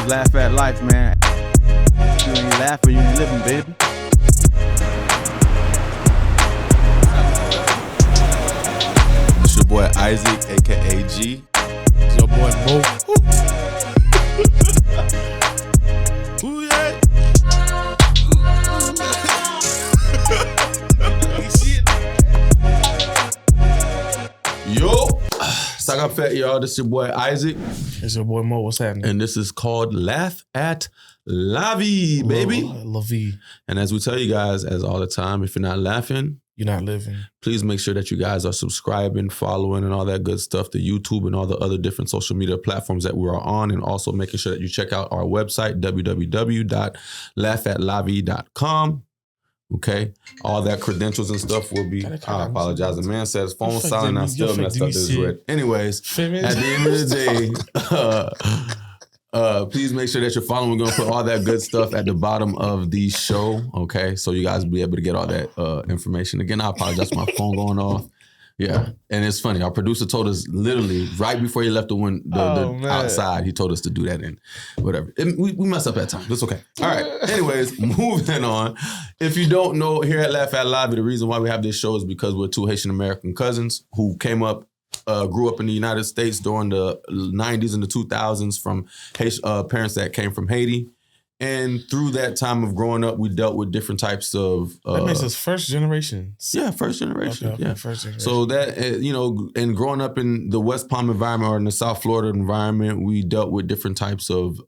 is Laugh at Life, man. You ain't laughing, you ain't living, baby. It's your boy Isaac, aka G. It's your boy Mois. Ooh, yeah. Yo, Saga Fat, y'all. This is your boy Isaac. It's your boy Mois. What's happening? And this is called Laugh at Lavi, baby. Lavi. And as we tell you guys, as all the time, if you're not laughing, you're not living. Please make sure that you guys are subscribing, following, and all that good stuff to YouTube and all the other different social media platforms that we are on. And also making sure that you check out our website, www.laughatlavi.com. Okay, all that credentials and stuff will be. I apologize. The man says phone silent. I still messed up this red. Anyways, at the end of the day, please make sure that you're following. We're gonna put all that good stuff at the bottom of the show. Okay, so you guys will be able to get all that information. Again, I apologize for my phone going off. Yeah, and it's funny. Our producer told us literally right before he left the outside, he told us to do that and whatever. We mess up at times. It's okay. All right. Anyways, moving on. If you don't know, here at Laugh at Lavi, the reason why we have this show is because we're two Haitian American cousins who grew up in the United States during the 90s and the 2000s from parents that came from Haiti. And through that time of growing up, we dealt with different types of... that makes us first generation. Yeah, first generation. Okay, yeah, first generation. So that, and growing up in the West Palm environment or in the South Florida environment, we dealt with different types of,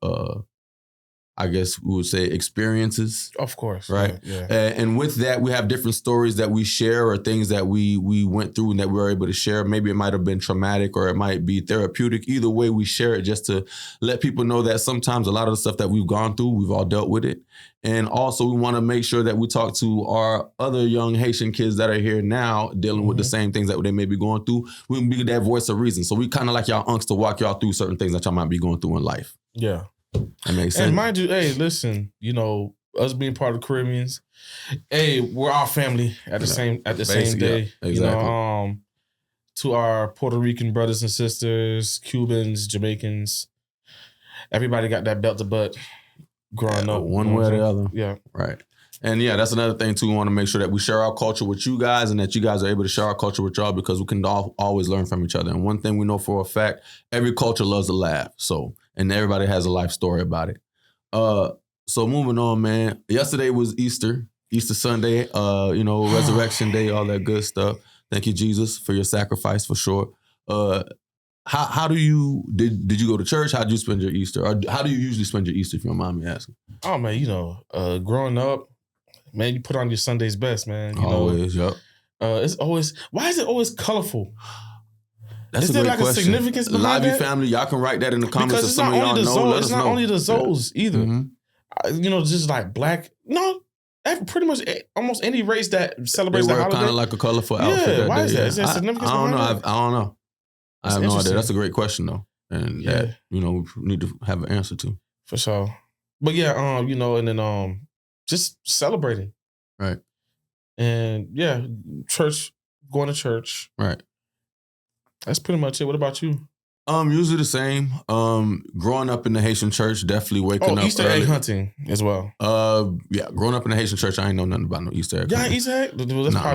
I guess we would say, experiences. Of course. Right? Yeah. And with that, we have different stories that we share or things that we went through and that we were able to share. Maybe it might have been traumatic or it might be therapeutic. Either way, we share it just to let people know that sometimes a lot of the stuff that we've gone through, we've all dealt with it. And also we want to make sure that we talk to our other young Haitian kids that are here now dealing with the same things that they may be going through. We can be that voice of reason. So we kind of like y'all unks to walk y'all through certain things that y'all might be going through in life. Yeah. That makes sense. And mind you, hey, listen, us being part of the Caribbeans, hey, we're all family at the same day. Yeah, exactly. To our Puerto Rican brothers and sisters, Cubans, Jamaicans, everybody got that belt to butt growing up. One way or the other. Yeah. Right. And yeah, that's another thing too. We want to make sure that we share our culture with you guys and that you guys are able to share our culture with y'all because we can always learn from each other. And one thing we know for a fact, every culture loves to laugh. And everybody has a life story about it. So moving on, man. Yesterday was Easter Sunday, Resurrection Day, all that good stuff. Thank you, Jesus, for your sacrifice for sure. How do you, did you go to church? How did you spend your Easter? Or how do you usually spend your Easter, if you don't mind me asking? Oh, man, growing up, man, you put on your Sunday's best, man. Always, yep. It's always, why is it always colorful? That's is a there great like question. a significance behind Lavi that? family, y'all can write that in the comments because if it's some not of y'all only the know. Zoes. It's not only the Zoes either. Mm-hmm. Just like black. No, pretty much almost any race that celebrates they that wear holiday. kind of like a colorful outfit. Yeah, why is that? Yeah. Is there significance I don't know. behind that? I don't know. I have no idea. That's a great question though, and that we need to have an answer to. For sure. But yeah, and then just celebrating. Right. And yeah, going to church. Right. That's pretty much it. What about you? Usually the same. Growing up in the Haitian church, definitely waking up Easter early. egg hunting as well. Yeah, growing up in the Haitian church, I ain't know nothing about no Easter egg. Yeah, Easter egg. That's not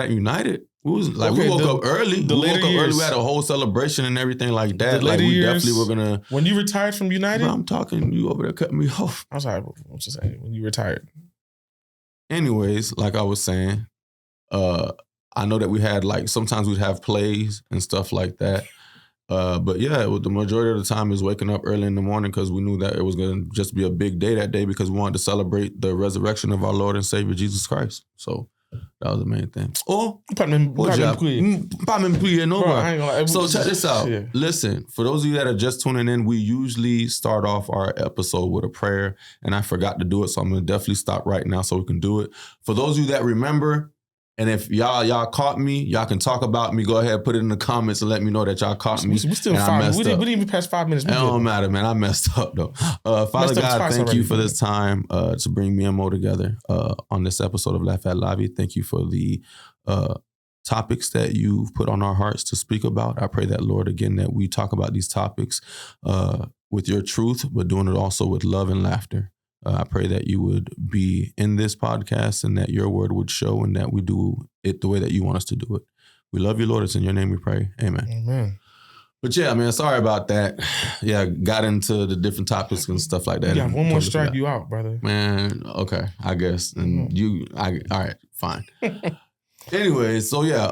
at United. We woke up early. We woke up early. We had a whole celebration and everything like that. Like we definitely were gonna. When you retired from United, bro, I'm talking. You over there cutting me off. I'm sorry. I'm just saying when you retired. Anyways, like I was saying, I know that we had sometimes we'd have plays and stuff like that. But yeah, the majority of the time is waking up early in the morning because we knew that it was going to just be a big day that day because we wanted to celebrate the resurrection of our Lord and Savior Jesus Christ. So that was the main thing. So check this out. Yeah. Listen, for those of you that are just tuning in, we usually start off our episode with a prayer, and I forgot to do it, so I'm going to definitely stop right now so we can do it. For those of you that remember, and if y'all caught me, y'all can talk about me. Go ahead, put it in the comments and let me know that y'all caught me. We still 5. We didn't even pass 5 minutes. It don't matter, man. I messed up though. Father God, thank you for this time to bring me and Mo together on this episode of Laugh at Lavi. Thank you for the topics that you've put on our hearts to speak about. I pray that, Lord, again, that we talk about these topics with your truth, but doing it also with love and laughter. I pray that you would be in this podcast and that your word would show and that we do it the way that you want us to do it. We love you, Lord. It's in your name we pray. Amen. Amen. But yeah, man, sorry about that. Yeah, got into the different topics and stuff like that. Yeah, one more strike, you out, brother. Man, okay, I guess. And all right, fine. Anyway, so yeah,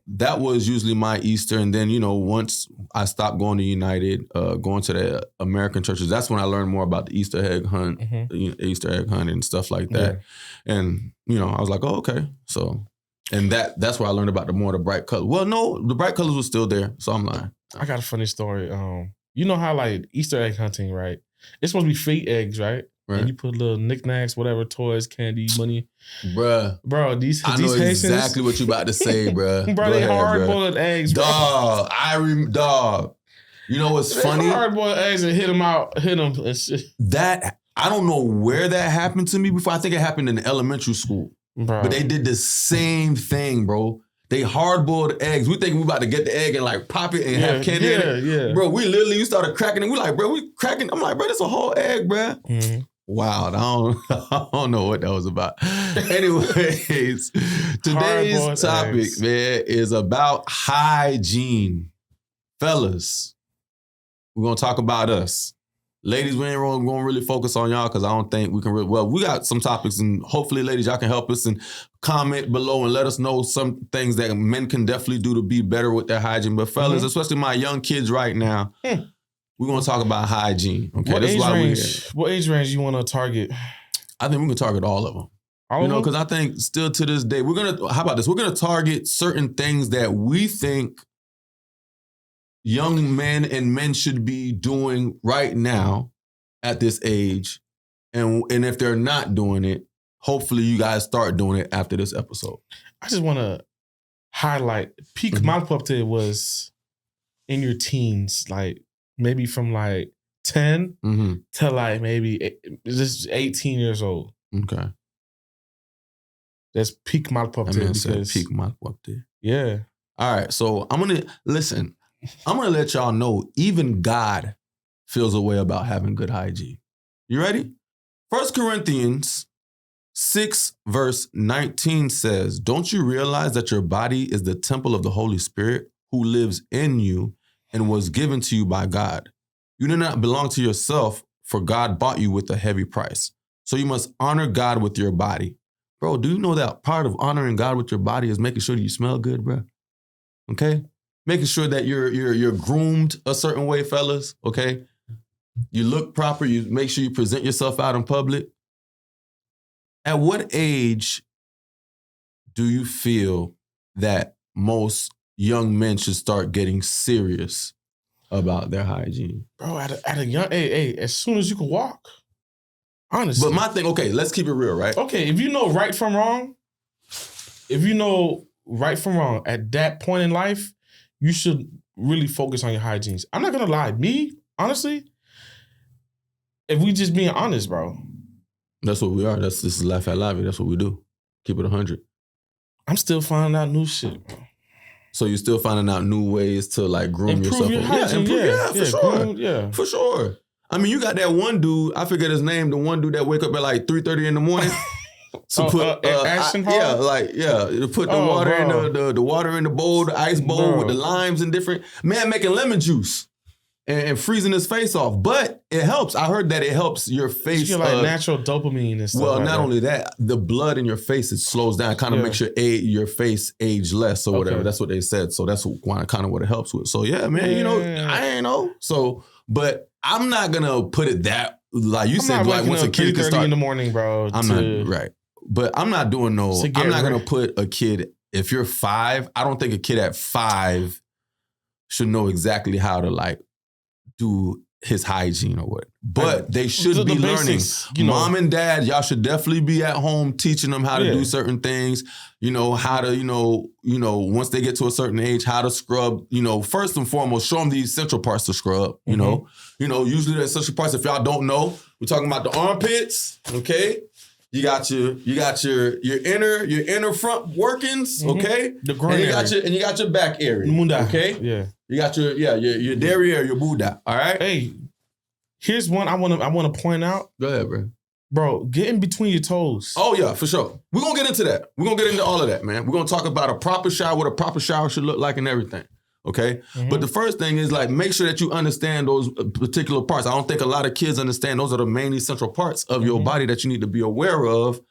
that was usually my Easter. And then, once I stopped going to United, going to the American churches, that's when I learned more about the Easter egg hunt, Easter egg hunt and stuff like that. Yeah. And, I was like, oh, okay. So, and that's where I learned about the bright colors. Well, no, the bright colors were still there. So I'm lying. I got a funny story. You know how like Easter egg hunting, right? It's supposed to be fake eggs, right? Right. And you put little knickknacks, whatever, toys, candy, money. Bruh. Bro, these I know Haitians, exactly what you about to say, bruh. Bro, they hard-boiled eggs, bro. Dog. You know what's funny? Hard-boiled eggs and hit them and shit. That, I don't know where that happened to me before. I think it happened in elementary school. Bro. But they did the same thing, bro. They hard-boiled eggs. We think we about to get the egg and like pop it and have candy in it. Yeah. Bro, we literally started cracking it. We like, bro, we cracking. I'm like, bro, that's a whole egg, bro. Mm-hmm. Wow, I don't know what that was about. Anyways, today's topic, man, is about hygiene. Fellas, we're going to talk about us. Ladies, we ain't going to really focus on y'all because I don't think we can really, well, we got some topics and hopefully, ladies, y'all can help us and comment below and let us know some things that men can definitely do to be better with their hygiene. But fellas, especially my young kids right now, we're going to talk about hygiene. Okay, what age range you want to target? I think we can target all of them. Because I think still to this day, how about this? We're going to target certain things that we think young men and men should be doing right now at this age. And if they're not doing it, hopefully you guys start doing it after this episode. I just want to highlight, peak malpropte was in your teens, like maybe from like 10 to like maybe just 18 years old. Okay. That's peak malpropte. Peak malpropte. Yeah. All right. So I'm going to let y'all know even God feels a way about having good hygiene. You ready? 1 Corinthians 6 verse 19 says, "Don't you realize that your body is the temple of the Holy Spirit who lives in you and was given to you by God? You do not belong to yourself, for God bought you with a heavy price. So you must honor God with your body." Bro, do you know that part of honoring God with your body is making sure that you smell good, bro? Okay? Making sure that you're groomed a certain way, fellas, okay? You look proper, you make sure you present yourself out in public. At what age do you feel that most young men should start getting serious about their hygiene? Bro, at a young age, as soon as you can walk. Honestly. But my thing, okay, let's keep it real, right? Okay, if you know right from wrong, at that point in life, you should really focus on your hygiene. I'm not going to lie. Me, honestly, if we just being honest, bro. That's what we are. This is Laugh at Lavi. That's what we do. Keep it 100. I'm still finding out new shit, bro. So you're still finding out new ways to like groom yourself? For sure. I mean, you got that one dude, I forget his name, the one dude that wake up at like 3:30 in the morning. To put to put the water in the water in the bowl, the ice bowl with the limes and different. Man making lemon juice and freezing his face off. But it helps. I heard that it helps your face. You get like natural dopamine and stuff. Well, not only that, the blood in your face, it slows down, kind of makes your face age less or whatever. That's what they said. So that's kind of what it helps with. So yeah, man, I ain't know. So, but I'm not gonna put it that like you said. Like once a kid can start in the morning, bro. I'm not right. But I'm not doing I'm not going to put a kid, if you're 5, I don't think a kid at 5 should know exactly how to like do his hygiene or what. But they should be learning. Mom and dad, y'all should definitely be at home teaching them how to do certain things. How to, once they get to a certain age, how to scrub, first and foremost, show them the essential parts to scrub, usually the essential parts, if y'all don't know, we're talking about the armpits, okay? You got your inner front workings, okay? The groin area. And you got your back area. Munda. Okay? Yeah. You got your derriere, your Buddha, all right? Hey, Here's one I want to point out. Go ahead, bro. Bro, get in between your toes. Oh, yeah, for sure. We're going to get into that. We're going to get into all of that, man. We're going to talk about a proper shower, what a proper shower should look like and everything. Okay? Mm-hmm. But the first thing is, like, make sure that you understand those particular parts. I don't think a lot of kids understand those are the mainly central parts of your body that you need to be aware of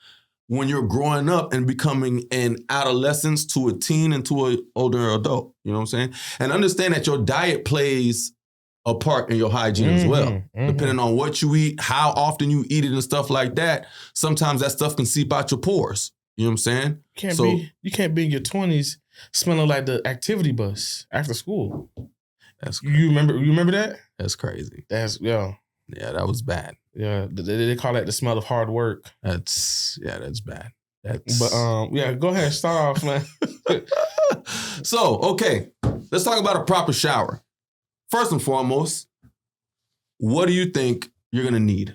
when you're growing up and becoming an adolescent to a teen and to an older adult. You know what I'm saying? And understand that your diet plays a part in your hygiene as well. Depending on what you eat, how often you eat it and stuff like that, sometimes that stuff can seep out your pores. You know what I'm saying? You can't be in your 20s smelling like the activity bus after school. That's crazy. You remember that? That's crazy. Yeah, that was bad. Yeah, they call that the smell of hard work. That's bad. But go ahead, start off, man. So, okay, let's talk about a proper shower. First and foremost, what do you think you're gonna need?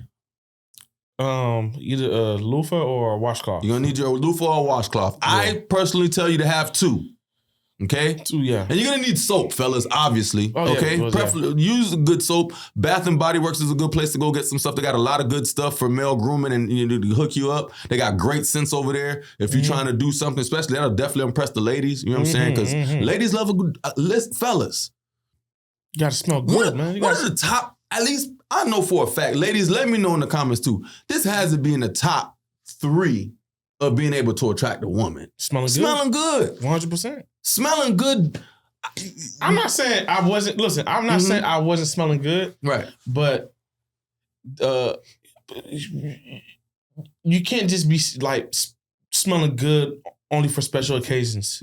Either a loofah or a washcloth. You're gonna need your loofah or a washcloth. Yeah. I personally tell you to have two. Okay? Two, yeah. And you're gonna need soap, fellas, obviously. Oh, okay? Yeah, Preferably use a good soap. Bath and Body Works is a good place to go get some stuff. They got a lot of good stuff for male grooming and to hook you up. They got great scents over there. If you're trying to do something, especially, that'll definitely impress the ladies. You know what I'm saying? Because ladies love a good fellas. You gotta smell good, man. What are the top, at least I know for a fact, ladies, let me know in the comments too. This has to be in the top 3 of being able to attract a woman. Smelling good. 100%. Smelling good. I'm not saying I wasn't, listen, I'm not saying I wasn't smelling good. Right. But you can't just be like smelling good only for special occasions.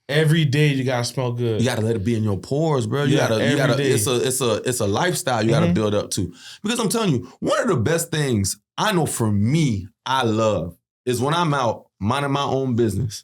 Every day you gotta smell good. You gotta let it be in your pores, bro. You gotta. It's a lifestyle you gotta build up to. Because I'm telling you, one of the best things I know for me, I love is when I'm out minding my own business,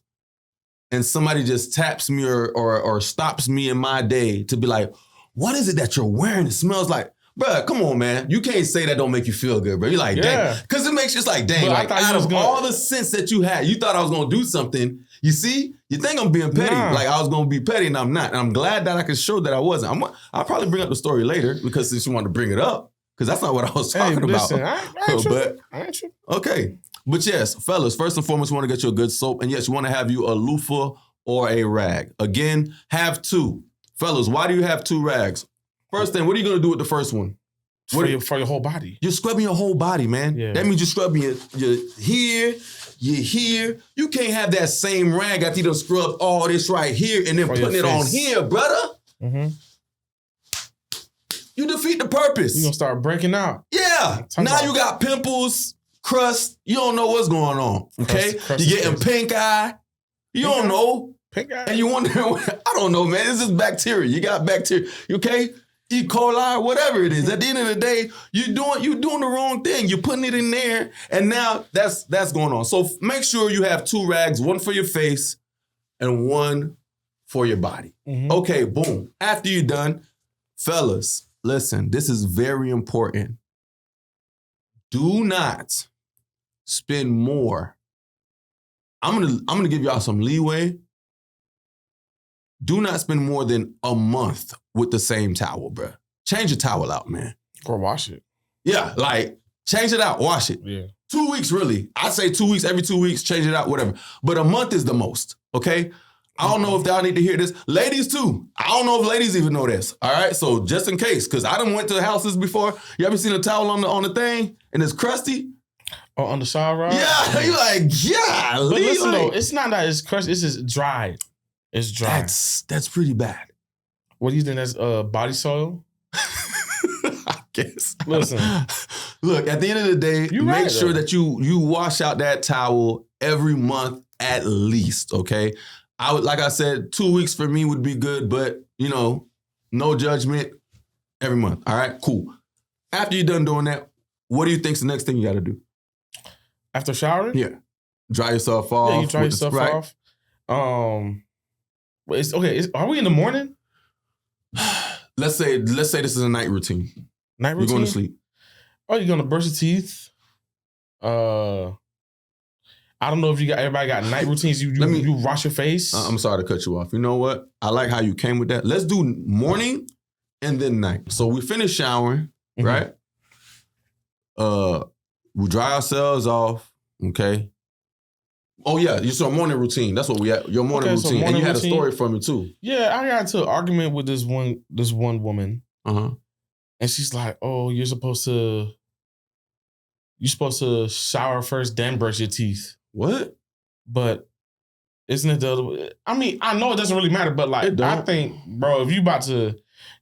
and somebody just taps me or stops me in my day to be like, "What is it that you're wearing? It smells like." Bruh, come on, man. You can't say that don't make you feel good, bro. You're like, dang. Because it makes you just like, dang. Like, out of all the sense that you had, you thought I was going to do something. You see? You think I'm being petty. Nah. Like, I was going to be petty, and I'm not. And I'm glad that I can show that I wasn't. I'll probably bring up the story later, because since you want to bring it up, because that's not what I was talking about. I ain't true. Okay. But yes, fellas, first and foremost, you want to get you a good soap. And yes, you want to have you a loofah or a rag. Again, have 2. Fellas, why do you have 2 rags? First thing, what are you going to do with the first one? For your whole body. You're scrubbing your whole body, man. Yeah. That means you're scrubbing your here, your here. You can't have that same rag after you done scrub all this right here and then putting it on here, brother. Mm-hmm. You defeat the purpose. You're going to start breaking out. Yeah. Now you got pimples, crust. You don't know what's going on, okay? You're getting pink eye. You don't know. Pink eye. And you wonder, I don't know, man. This is bacteria. You got bacteria, okay? E. coli, whatever it is. At the end of the day, you're doing the wrong thing. You're putting it in there, and now that's going on. So make sure you have 2 rags, one for your face and one for your body. Mm-hmm. Okay, boom. After you're done, fellas, listen, this is very important. Do not spend more. I'm gonna give y'all some leeway. Do not spend more than a month with the same towel, bro. Change your towel out, man. Or wash it. Yeah, like, change it out, wash it. Yeah. 2 weeks, really. I say 2 weeks, every 2 weeks, change it out, whatever. But a month is the most, okay? I don't know if y'all need to hear this. Ladies, too. I don't know if ladies even know this, all right? So just in case, because I done went to houses before. You ever seen a towel on the thing, and it's crusty? Or on the shower rod? Yeah, you're like, yeah. But listen, though, it's not that it's crusty. It's just dry. It's dry. That's pretty bad. What do you think? That's body soil? I guess. Listen. Look, at the end of the day, make sure that you wash out that towel every month at least, okay? Like I said, 2 weeks for me would be good, but, no judgment every month. All right, cool. After you're done doing that, what do you think's the next thing you got to do? After showering? Yeah. Dry yourself off. Yeah, you dry yourself off. Are we in the morning? Let's say this is a night routine. Night routine? You're going to sleep. Oh, you're going to brush your teeth. I don't know if everybody got night routines. You wash your face. I'm sorry to cut you off. You know what? I like how you came with that. Let's do morning and then night. So we finish showering, right? We dry ourselves off, okay? Oh yeah, you saw morning routine. That's what we had. Your morning routine. So morning and you had a story from me too. Yeah, I got into an argument with this one woman. And she's like, "Oh, you're supposed to shower first, then brush your teeth." What? But isn't it the other way? I mean, I know it doesn't really matter, but like, I think, bro, if you about to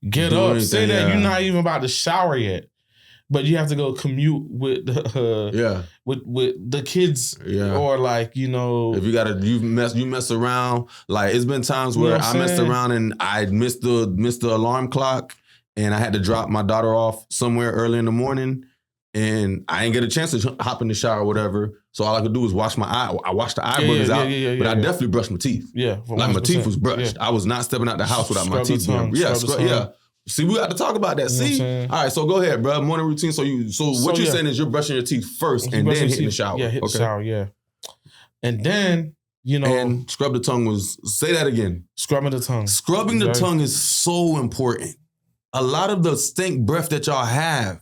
get up, anything, say that you're not even about to shower yet, but you have to go commute with with the kids, or like, you know, if you mess around. Like, it's been times where I messed around and I missed the alarm clock, and I had to drop my daughter off somewhere early in the morning, and I didn't get a chance to hop in the shower or whatever. So all I could do was wash my eye. I washed the eye boogers out, but I definitely brushed my teeth. Yeah, like my teeth was brushed. I was not stepping out the house without my teeth being. Yeah. See, we got to talk about that. See, all right. So go ahead, bro. Morning routine. So what you're saying is you're brushing your teeth first and then hitting the shower. Yeah, hit the shower. Yeah, and then and scrub the tongue was. Say that again. Scrubbing the tongue. Scrubbing the tongue is so important. A lot of the stink breath that y'all have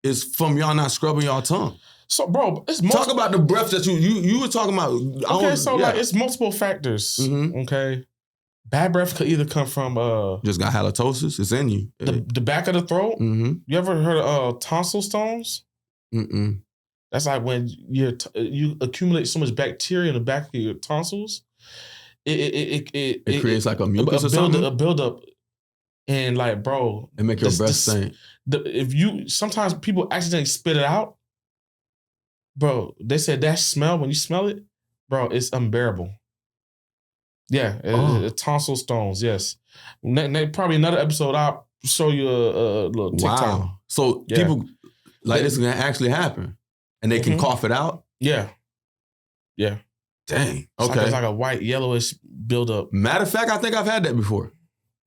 is from y'all not scrubbing y'all tongue. So, bro, it's talk about the breath that you were talking about. Okay, so like it's multiple factors. Okay, bad breath could either come from just got halitosis. It's in you. The back of the throat. You ever heard of tonsil stones? That's like when you accumulate so much bacteria in the back of your tonsils. It creates like a mucus or something. A buildup, and like, bro, it make your breath stink. Sometimes people accidentally spit it out. Bro, they said that smell, when you smell it, bro, it's unbearable. Yeah, tonsil stones, yes. Probably another episode, I'll show you a little TikTok. Wow. So people, like, this is going to actually happen. And they can cough it out? Yeah. Yeah. Dang. Okay. It's like a white, yellowish buildup. Matter of fact, I think I've had that before.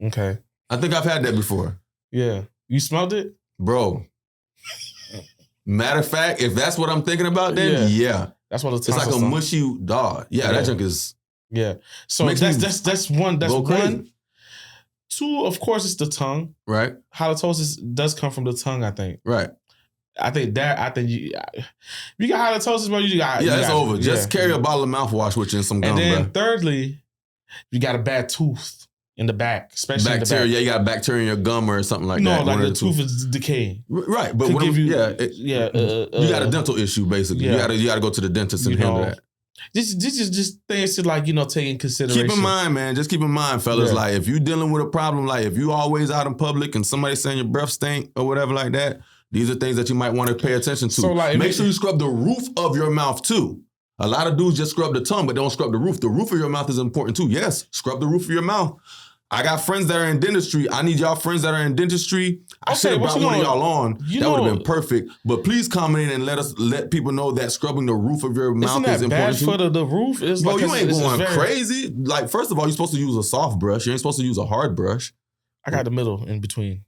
Okay. I think I've had that before. Yeah. You smelled it? Bro. Matter of fact, if that's what I'm thinking about, then that's what it's like a mushy dog. Yeah, that junk is. Yeah. So that's one. That's one. Two, of course, it's the tongue. Right. Halitosis does come from the tongue, I think. Right. I think you got halitosis, bro. It's over. Just carry a bottle of mouthwash with you and some gum. And then thirdly, you got a bad tooth. In the back, especially bacteria. In the back. You got bacteria in your gum or something like that. No, like the tooth is decaying. Right, but you got a dental issue basically. You got to go to the dentist and handle that. This is just things to like, take in consideration. Keep in mind, man. Just keep in mind, fellas. Like if you dealing with a problem, like if you always out in public and somebody saying your breath stink or whatever like that, these are things that you might want to pay attention to. So like, make sure you scrub the roof of your mouth too. A lot of dudes just scrub the tongue, but don't scrub the roof. The roof of your mouth is important too. Yes, scrub the roof of your mouth. I got friends that are in dentistry. I need y'all friends that are in dentistry. I should have brought one of y'all on. That would have been perfect. But please comment in and let people know that scrubbing the roof of your mouth is important too. Bad for the roof? Bro, you ain't going crazy. Like, first of all, you're supposed to use a soft brush. You ain't supposed to use a hard brush. I got the middle in between.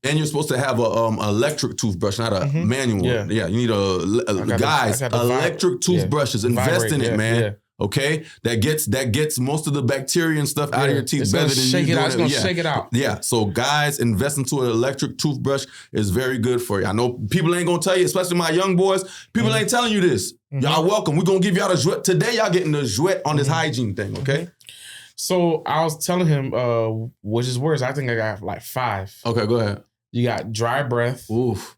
And you're supposed to have a electric toothbrush, not a manual. Yeah, you need electric toothbrushes. Invest in it, man. Yeah. Okay, that gets most of the bacteria and stuff out of your teeth better than you doing it. It's gonna shake it out. Yeah, so guys, invest into an electric toothbrush is very good for you. I know people ain't gonna tell you, especially my young boys. People ain't telling you this. Y'all welcome. We're gonna give y'all the jouet. Today y'all getting the jouet on this hygiene thing, okay? So I was telling him, which is worse. I think I got like 5. Okay, go ahead. You got dry breath. Oof.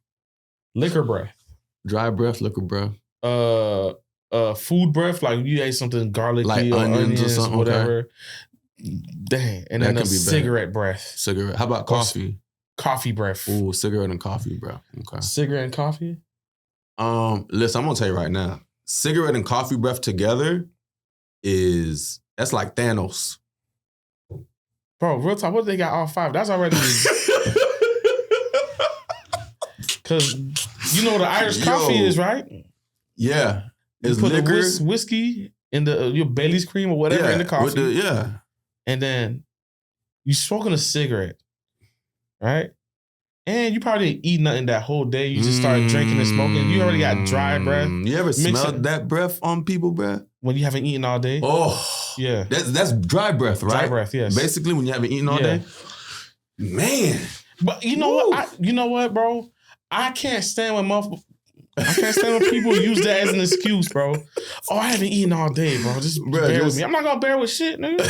Liquor breath. Dry breath, liquor breath. Food breath, like you ate something garlicky, like onions or something, whatever. Okay. Dang. And then a cigarette breath. Cigarette. How about coffee? Coffee breath. Ooh, cigarette and coffee breath. Okay. Cigarette and coffee? Listen, I'm gonna tell you right now. Cigarette and coffee breath together that's like Thanos. Bro, real talk, what if they got all 5? That's already because you know what the Irish coffee is, right? Yeah. You put liquor, the whiskey in your Bailey's cream or whatever in the coffee. And then you smoking a cigarette, right? And you probably didn't eat nothing that whole day. You just started drinking and smoking. You already got dry breath. You ever smelled that breath on people, breath? When you haven't eaten all day? Oh. Yeah. That's dry breath, right? Dry breath, yes. Basically, when you haven't eaten all day. Man. But you know what, bro? I can't stand when I can't stand when people use that as an excuse, bro. Oh, I haven't eaten all day, bro. Just bear with me. I'm not gonna bear with shit, nigga.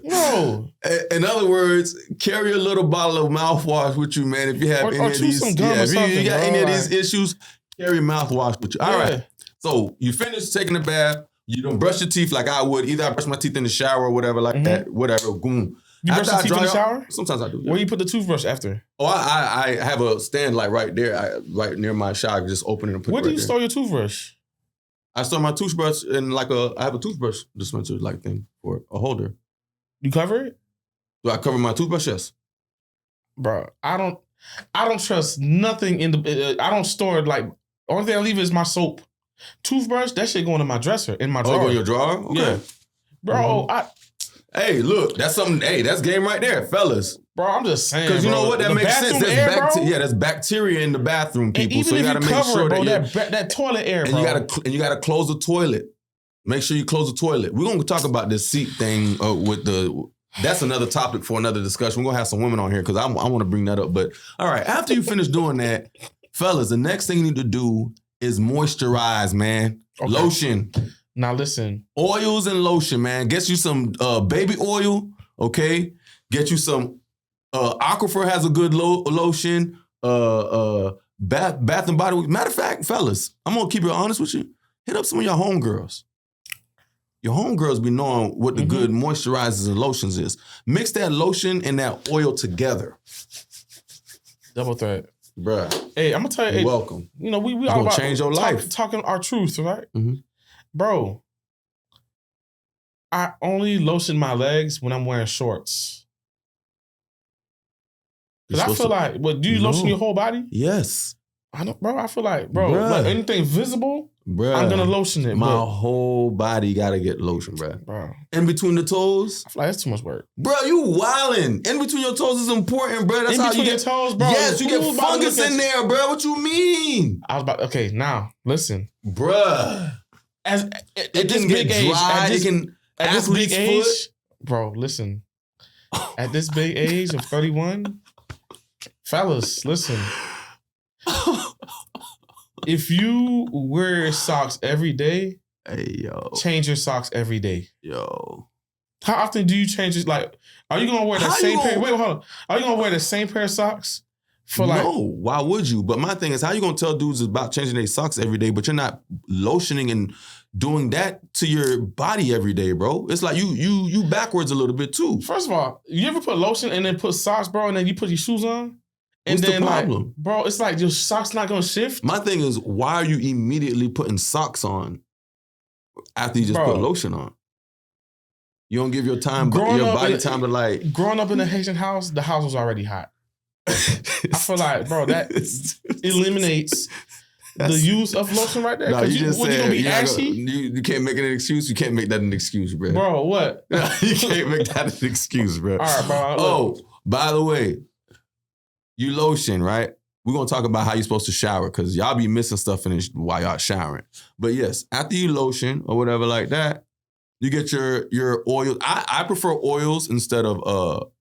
No. In other words, carry a little bottle of mouthwash with you, man. If you have any of these, if you got any of these issues, carry mouthwash with you. All right. So you finish taking a bath. You don't brush your teeth like I would. Either I brush my teeth in the shower or whatever, like that. Whatever. Boom. You brush your teeth in the shower? Sometimes I do. Yeah. Where you put the toothbrush after? Oh, I have a stand like right there, right near my shower. Just open it and put it right there. Where do you store your toothbrush? I store my toothbrush in I have a toothbrush dispenser like thing for a holder. You cover it? Do I cover my toothbrush? Yes. Bro, I don't trust nothing in the. I don't store it like. Only thing I leave is my soap. Toothbrush, that shit going in my dresser, in my drawer. Oh, in your drawer? Okay. Yeah. Bro, Hey, look, that's something. Hey, that's game right there, fellas. Bro, I'm just saying. Because you know what? That makes sense. There's bacteria in the bathroom, people. So you gotta make sure that toilet air, bro. And you gotta close the toilet. Make sure you close the toilet. We're gonna talk about this seat thing with the. That's another topic for another discussion. We're gonna have some women on here because I want to bring that up. But all right, after you finish doing that, fellas, the next thing you need to do is moisturize, man. Okay. Lotion. Now listen. Oils and lotion, man. Get you some baby oil, okay? Get you some Aquifer has a good lotion. Bath and Body Works. Matter of fact, fellas, I'm gonna keep it honest with you. Hit up some of your homegirls. Your homegirls be knowing what the good moisturizers and lotions is. Mix that lotion and that oil together. Double threat. Bruh. Hey, I'm gonna tell you. You're welcome. You know, we all about change your life. Talking our truth, right? Mm-hmm. Bro, I only lotion my legs when I'm wearing shorts. Because I feel like, do you lotion your whole body? Yes. I know, bro. I feel like, like anything visible, I'm gonna lotion it. My whole body gotta get lotion, bro. In between the toes, I feel like that's too much work, bro. You wildin'. In between your toes is important, bro. That's how you get toes, bro. Yes, you get fungus in there, bro. What you mean? Okay, now listen, bro. At this big age, at this big age, bro. Listen, at this big age of 31, fellas, listen. If you wear socks every day, change your socks every day. Yo. How often do you change it? Like, are you gonna wear the same pair? Wait, hold on. Are you gonna wear the same pair of socks No, why would you? But my thing is, how you gonna tell dudes about changing their socks every day, but you're not lotioning and doing that to your body every day, bro? It's like you backwards a little bit too. First of all, you ever put lotion and then put socks, bro, and then you put your shoes on? What's the problem? Bro, it's like your socks not gonna shift. My thing is, why are you immediately putting socks on after you just put lotion on? You don't give your body time to like. Growing up in a Haitian house, the house was already hot. I feel like, bro, that eliminates the use of lotion right there. No, you just said, you gonna be ashy? You can't make it an excuse. You can't make that an excuse, bro. Bro, what? You can't make that an excuse, bro. All right, bro. Oh, by the way. You lotion, right? We're going to talk about how you're supposed to shower because y'all be missing stuff while y'all showering. But yes, after you lotion or whatever like that, you get your oil. I prefer oils instead of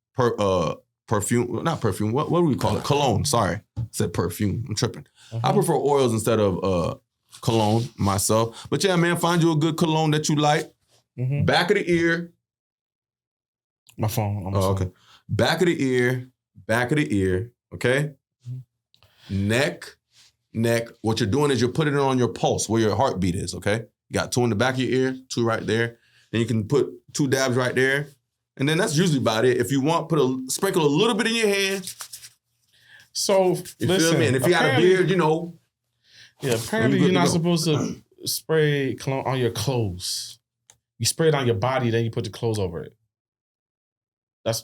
perfume. Not perfume. What do we call it? Cologne. Sorry. I said perfume. I'm tripping. I prefer oils instead of cologne myself. But yeah, man, find you a good cologne that you like. Back of the ear. My phone. Okay. Back of the ear. Okay? Neck. What you're doing is you're putting it on your pulse, where your heartbeat is, okay? You got 2 in the back of your ear, 2 right there. Then you can put 2 dabs right there. And then that's usually about it. If you want, sprinkle a little bit in your hand. So, you feel me? And if you got a beard, you know. Yeah, apparently you're not supposed to spray cologne on your clothes. You spray it on your body, then you put the clothes over it. That's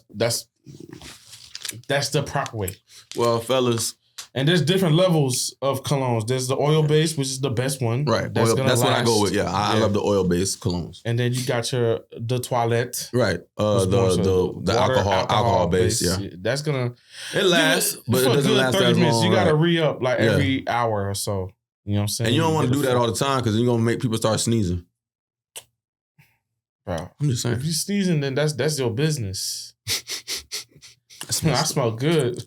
the proper way. Well, fellas. And there's different levels of colognes. There's the oil-based, which is the best one. Right. That's what I go with. Yeah, I love the oil-based colognes. And then you got the toilette. Right. The alcohol-based, yeah. That's going to... It lasts, but it doesn't last 30 minutes, long. You got to re-up every hour or so. You know what I'm saying? And you don't want to do that all the time because you're going to make people start sneezing. Bro. I'm just saying. If you're sneezing, then that's your business. I smell good.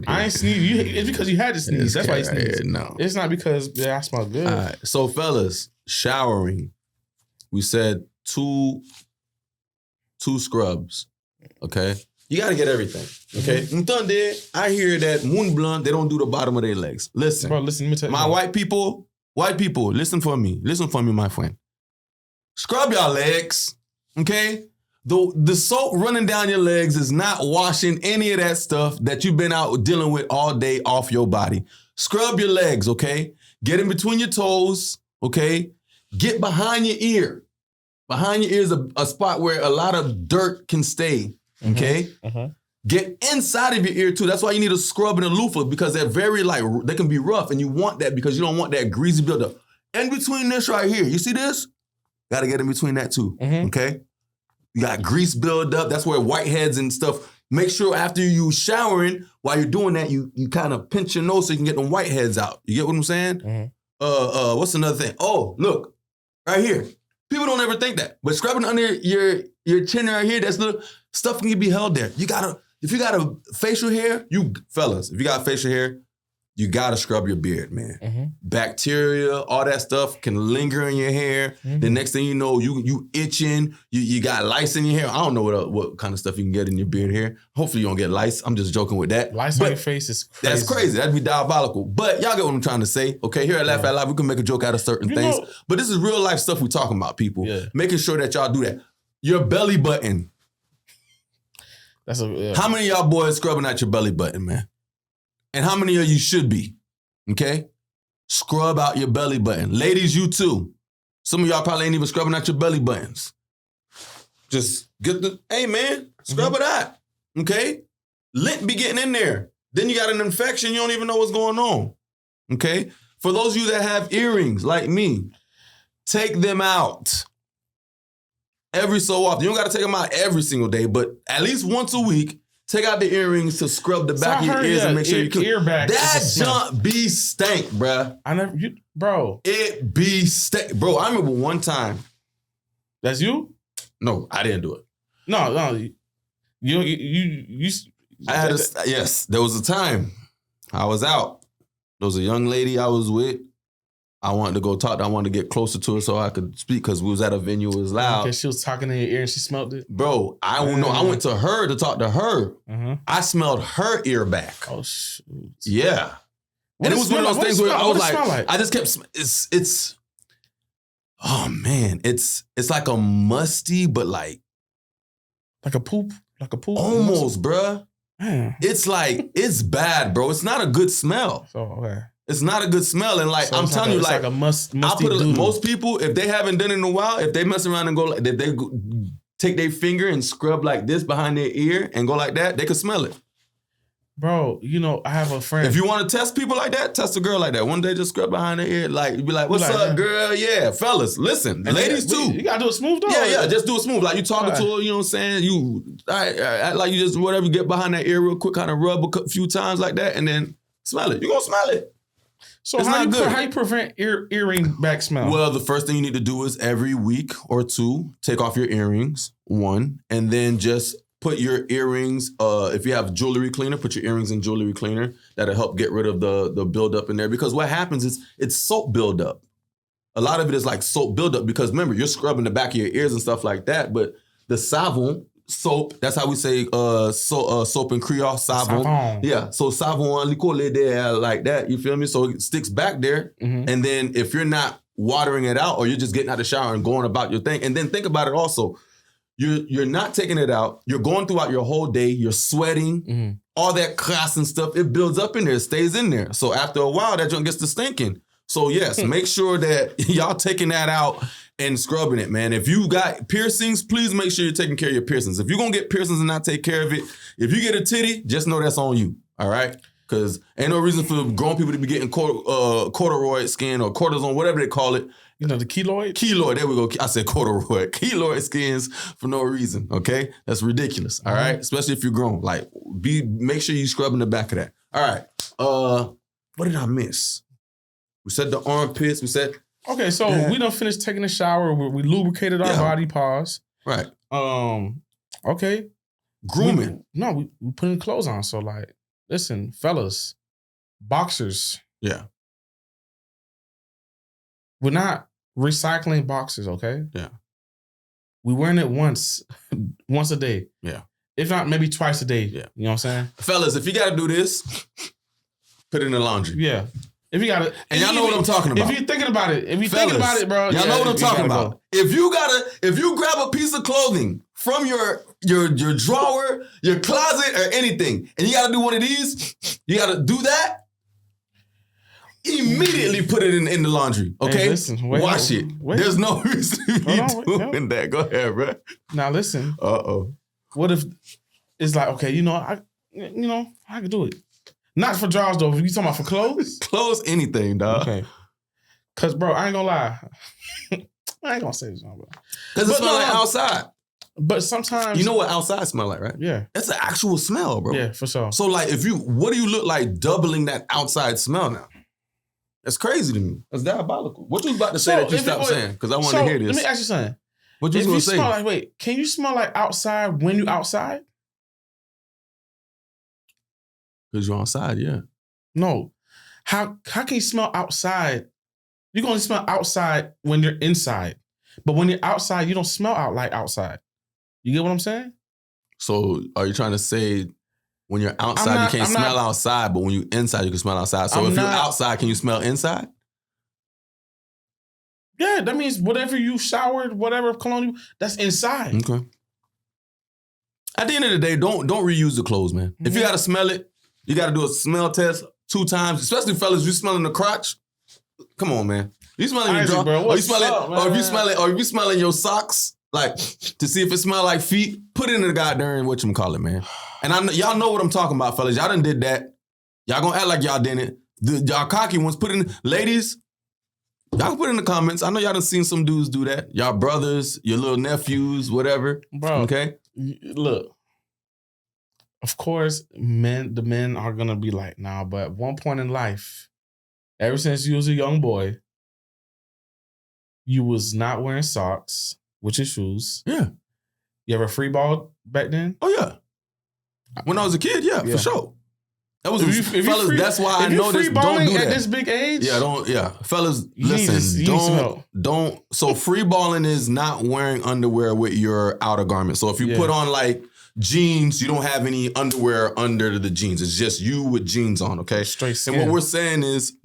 I ain't sneeze. It's because you had to sneeze. That's why you sneeze. No. It's not because I smell good. All right. So, fellas, showering. We said two scrubs. Okay? You got to get everything. Okay? Mm-hmm. I hear that Moon Blunt, they don't do the bottom of their legs. Listen. Bro, listen, let me tell you. My white people, listen for me. Listen for me, my friend. Scrub your legs. Okay? The soap running down your legs is not washing any of that stuff that you've been out dealing with all day off your body. Scrub your legs, okay? Get in between your toes, okay? Get behind your ear. Behind your ear is a spot where a lot of dirt can stay, okay? Get inside of your ear too. That's why you need a scrub and a loofah because they're they can be rough and you want that because you don't want that greasy buildup. In between this right here, you see this? Gotta get in between that too, okay? You got grease buildup. That's where whiteheads and stuff. Make sure after you showering, while you're doing that, you kind of pinch your nose so you can get them whiteheads out. You get what I'm saying? What's another thing? Oh, look, right here. People don't ever think that, but scrubbing under your chin right here, that's little stuff can be held there. If you got a facial hair, fellas, if you got facial hair, you gotta scrub your beard, man. Bacteria, all that stuff can linger in your hair. The next thing you know, you itching, you got lice in your hair. I don't know what kind of stuff you can get in your beard hair. Hopefully you don't get lice. I'm just joking with that. Lice on your face is crazy. That's crazy. That'd be diabolical. But y'all get what I'm trying to say. Okay, here at Laugh Out Loud, we can make a joke out of certain things. But this is real life stuff we're talking about, people. Yeah. Making sure that y'all do that. Your belly button. How many of y'all boys scrubbing out your belly button, man? And how many of you should be? Okay? Scrub out your belly button. Ladies, you too. Some of y'all probably ain't even scrubbing out your belly buttons. Just hey man, scrub it out. Okay? Lint be getting in there. Then you got an infection, you don't even know what's going on. Okay? For those of you that have earrings like me, take them out. Every so often. You don't got to take them out every single day, but at least once a week, take out the earrings to scrub the back of your ears and make sure you clean. Ear back. That junk be stank, bruh. Bro. It be stank. Bro, I remember one time. That's you? No, I didn't do it. No. Yes, there was a time I was out. There was a young lady I was with. I wanted to go talk to her. I wanted to get closer to her so I could speak because we was at a venue. It was loud. Okay, she was talking in your ear and she smelled it? Bro, I don't know. I went to her to talk to her. I smelled her ear back. Oh, shoot. Yeah. And it was one of those things where I was like, I just kept, it's, oh man, it's like a musty, but like a poop? Like a poop? Almost, bruh. Man. It's like, it's bad, bro. It's not a good smell. So, okay. It's not a good smell. And like, I'm telling you, like a musty doodle. Most people, if they haven't done it in a while, if they mess around and go like, if they take their finger and scrub like this behind their ear and go like that, they can smell it. Bro, I have a friend. If you want to test people like that, test a girl like that. One day just scrub behind her ear. Like, you be like, what's up, girl? Yeah, fellas, listen. And ladies too. You got to do it smooth though. Yeah, just do it smooth. Like you talking to her, you know what I'm saying? You act like you just whatever, get behind that ear real quick, kind of rub a few times like that and then smell it. You're going to smell it. So how you prevent earring back smell? Well, the first thing you need to do is every week or two, take off your earrings, one, and then just put your earrings, if you have jewelry cleaner, put your earrings in jewelry cleaner. That'll help get rid of the buildup in there. Because what happens is it's soap buildup. A lot of it is like soap buildup because remember, you're scrubbing the back of your ears and stuff like that, but the savon, soap, that's how we say soap in Creole, savon. Yeah, so savon, liquole there like that, you feel me? So it sticks back there, and then if you're not watering it out or you're just getting out of the shower and going about your thing, and then think about it also, you're not taking it out, you're going throughout your whole day, you're sweating, all that crass and stuff, it builds up in there, it stays in there. So after a while, that junk gets to stinking. So yes, make sure that y'all taking that out and scrubbing it, man. If you got piercings, please make sure you're taking care of your piercings. If you're going to get piercings and not take care of it, if you get a titty, just know that's on you, all right? Because ain't no reason for grown people to be getting corduroy skin or cortisone, whatever they call it. The keloid? Keloid, there we go. I said corduroy. Keloid skins for no reason, okay? That's ridiculous, all right? Especially if you're grown. Like, make sure you scrubbing the back of that. All right. What did I miss? We said the armpits. We said... Okay, so we done finished taking a shower. We lubricated our body. Pause. Right. Okay. Grooming. We putting clothes on. So like, listen, fellas, boxers. Yeah. We're not recycling boxers, okay? Yeah. We're wearing it once a day. Yeah. If not, maybe twice a day. Yeah. You know what I'm saying? Fellas, if you got to do this, put it in the laundry. Yeah. If you got to. And y'all know what I'm talking about. If you're thinking about it, bro. Y'all know what I'm talking about. Go. If you grab a piece of clothing from your drawer, your closet, or anything, and you got to do one of these, you got to do that, immediately put it in the laundry, okay? Hey, listen, wash it. There's no reason to be doing that. Go ahead, bro. Now listen. What if it's like, okay, I can do it. Not for drawers though. You talking about for clothes? Clothes, anything, dog. Okay. Cause bro, I ain't gonna lie. I ain't gonna say this, bro. Cause it smells like outside. But sometimes you know what outside smell like, right? Yeah. That's an actual smell, bro. Yeah, for sure. So like, what do you look like doubling that outside smell now? That's crazy to me. That's diabolical. What you was about to say that you stopped saying? Because I wanted to hear this. Let me ask you something. What you was going to say? Smell like, wait, can you smell like outside when you outside? Because you're outside, yeah. No. How can you smell outside? You're going to smell outside when you're inside. But when you're outside, you don't smell out like outside. You get what I'm saying? So are you trying to say when you're outside, you can't smell outside, but when you're inside, you can smell outside? So if you're outside, can you smell inside? Yeah, that means whatever you showered, whatever cologne, that's inside. Okay. At the end of the day, don't reuse the clothes, man. Mm-hmm. If you got to smell it, you got to do a smell test 2 times, especially fellas, you smelling the crotch. Come on, man. You smelling your drawer, or you if you smelling your socks, like to see if it smell like feet, put it in the goddamn whatchamacallit, man. And y'all know what I'm talking about, fellas. Y'all done did that. Y'all gonna act like y'all didn't. Y'all cocky ones, ladies, y'all can put in the comments. I know y'all done seen some dudes do that. Y'all brothers, your little nephews, whatever. Bro, okay? Look, of course, the men are gonna be like, nah, but at one point in life, ever since you was a young boy, you was not wearing socks with your shoes. Yeah. You ever free ball back then? Oh, yeah. When I was a kid, yeah. For sure. That was fellas. That's why I know this. Don't do that at this big age. Yeah, fellas. Listen, don't. So free balling is not wearing underwear with your outer garment. So if you put on like jeans, you don't have any underwear under the jeans. It's just you with jeans on. Okay. Straight skin. And what we're saying is,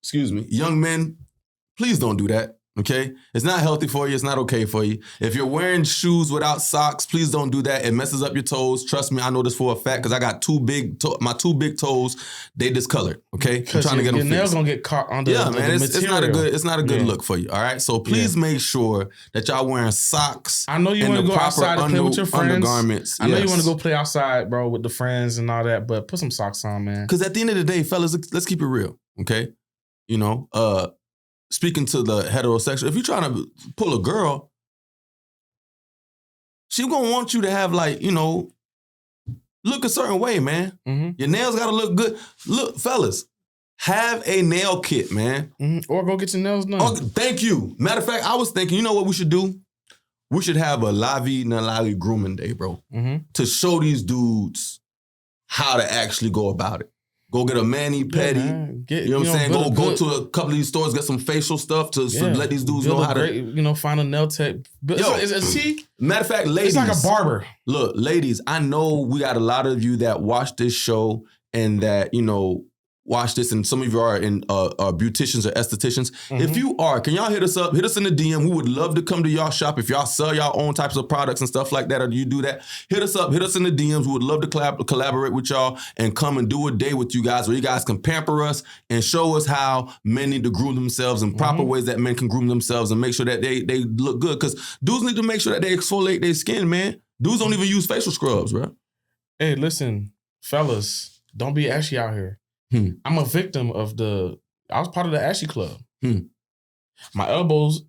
excuse me, young men, please don't do that. Okay? It's not healthy for you. It's not okay for you. If you're wearing shoes without socks, please don't do that. It messes up your toes. Trust me, I know this for a fact because I got my 2 big toes, they discolored. Okay? I'm trying to get them fixed. Your nails gonna get caught under the material. It's not a good look for you. All right? So please make sure that y'all wearing socks. I know you want to go outside and play with your friends. Undergarments. I know you want to go play outside, bro, with the friends and all that, but put some socks on, man. Because at the end of the day, fellas, let's keep it real. Okay? Speaking to the heterosexual, if you're trying to pull a girl, she gonna want you to have look a certain way, man. Mm-hmm. Your nails gotta look good. Look, fellas, have a nail kit, man. Mm-hmm. Or go get your nails done. Oh, thank you. Matter of fact, I was thinking, you know what we should do? We should have a Lavi grooming day, bro, to show these dudes how to actually go about it. Go get a mani-pedi. You know what I'm saying? Go to a couple of these stores, get some facial stuff to let these dudes know how to... find a nail tech. Matter of fact, ladies... It's like a barber. Look, ladies, I know we got a lot of you that watch this show and that, watch this, and some of you are beauticians or estheticians. Mm-hmm. If you are, can y'all hit us up? Hit us in the DM. We would love to come to y'all shop. If y'all sell y'all own types of products and stuff like that, or do you do that? Hit us up. Hit us in the DMs. We would love to collaborate with y'all and come and do a day with you guys where you guys can pamper us and show us how men need to groom themselves and proper ways that men can groom themselves and make sure that they look good. Because dudes need to make sure that they exfoliate their skin, man. Dudes don't even use facial scrubs, bro. Hey, listen, fellas, don't be ashy out here. I'm a victim of I was part of the ashy club. My elbows,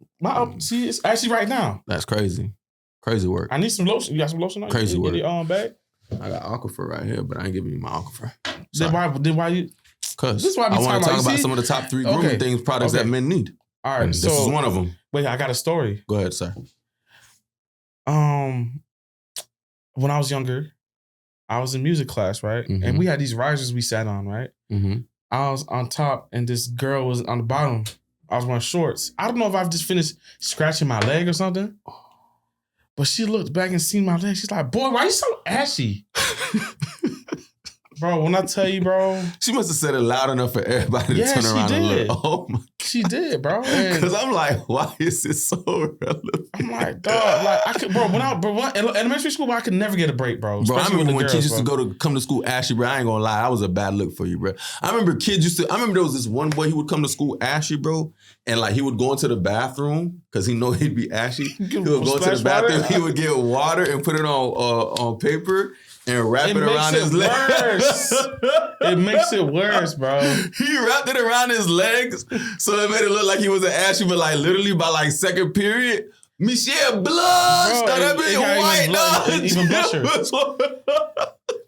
see, it's ashy right now. That's crazy. Crazy work. I need some lotion. You got some lotion on? Crazy work. Bag? I got Aquifer right here, but I ain't giving you my Aquifer. Then why you? Because I want to talk about some of the top 3 grooming products that men need. All right, and this is one of them. Wait, I got a story. Go ahead, sir. When I was younger, I was in music class, right? Mhm. And we had these risers we sat on, right? Mm-hmm. I was on top and this girl was on the bottom. I was wearing shorts. I don't know if I've just finished scratching my leg or something. But she looked back and seen my leg. She's like, boy, why you so ashy? Bro, when I tell you, bro. She must have said it loud enough for everybody to turn around and look. Oh my God. She did, bro. Because I'm like, why is it so relevant? I'm like, dog, like I could, bro. In elementary school, I could never get a break, bro. Bro, I Especially remember with when the kids girls, used to come to school ashy, bro. I ain't gonna lie, that was a bad look for you, bro. I remember there was this one boy, he would come to school ashy, bro, and like he would go into the bathroom because he know he'd be ashy. He would go into the bathroom, he would get water and put it on paper and wrap it around his legs. It makes it worse, bro. He wrapped it around his legs so it made it look like he was an ashy, but like literally by like second period, Michelle blush. Bro, That been white, dog. Even blusher.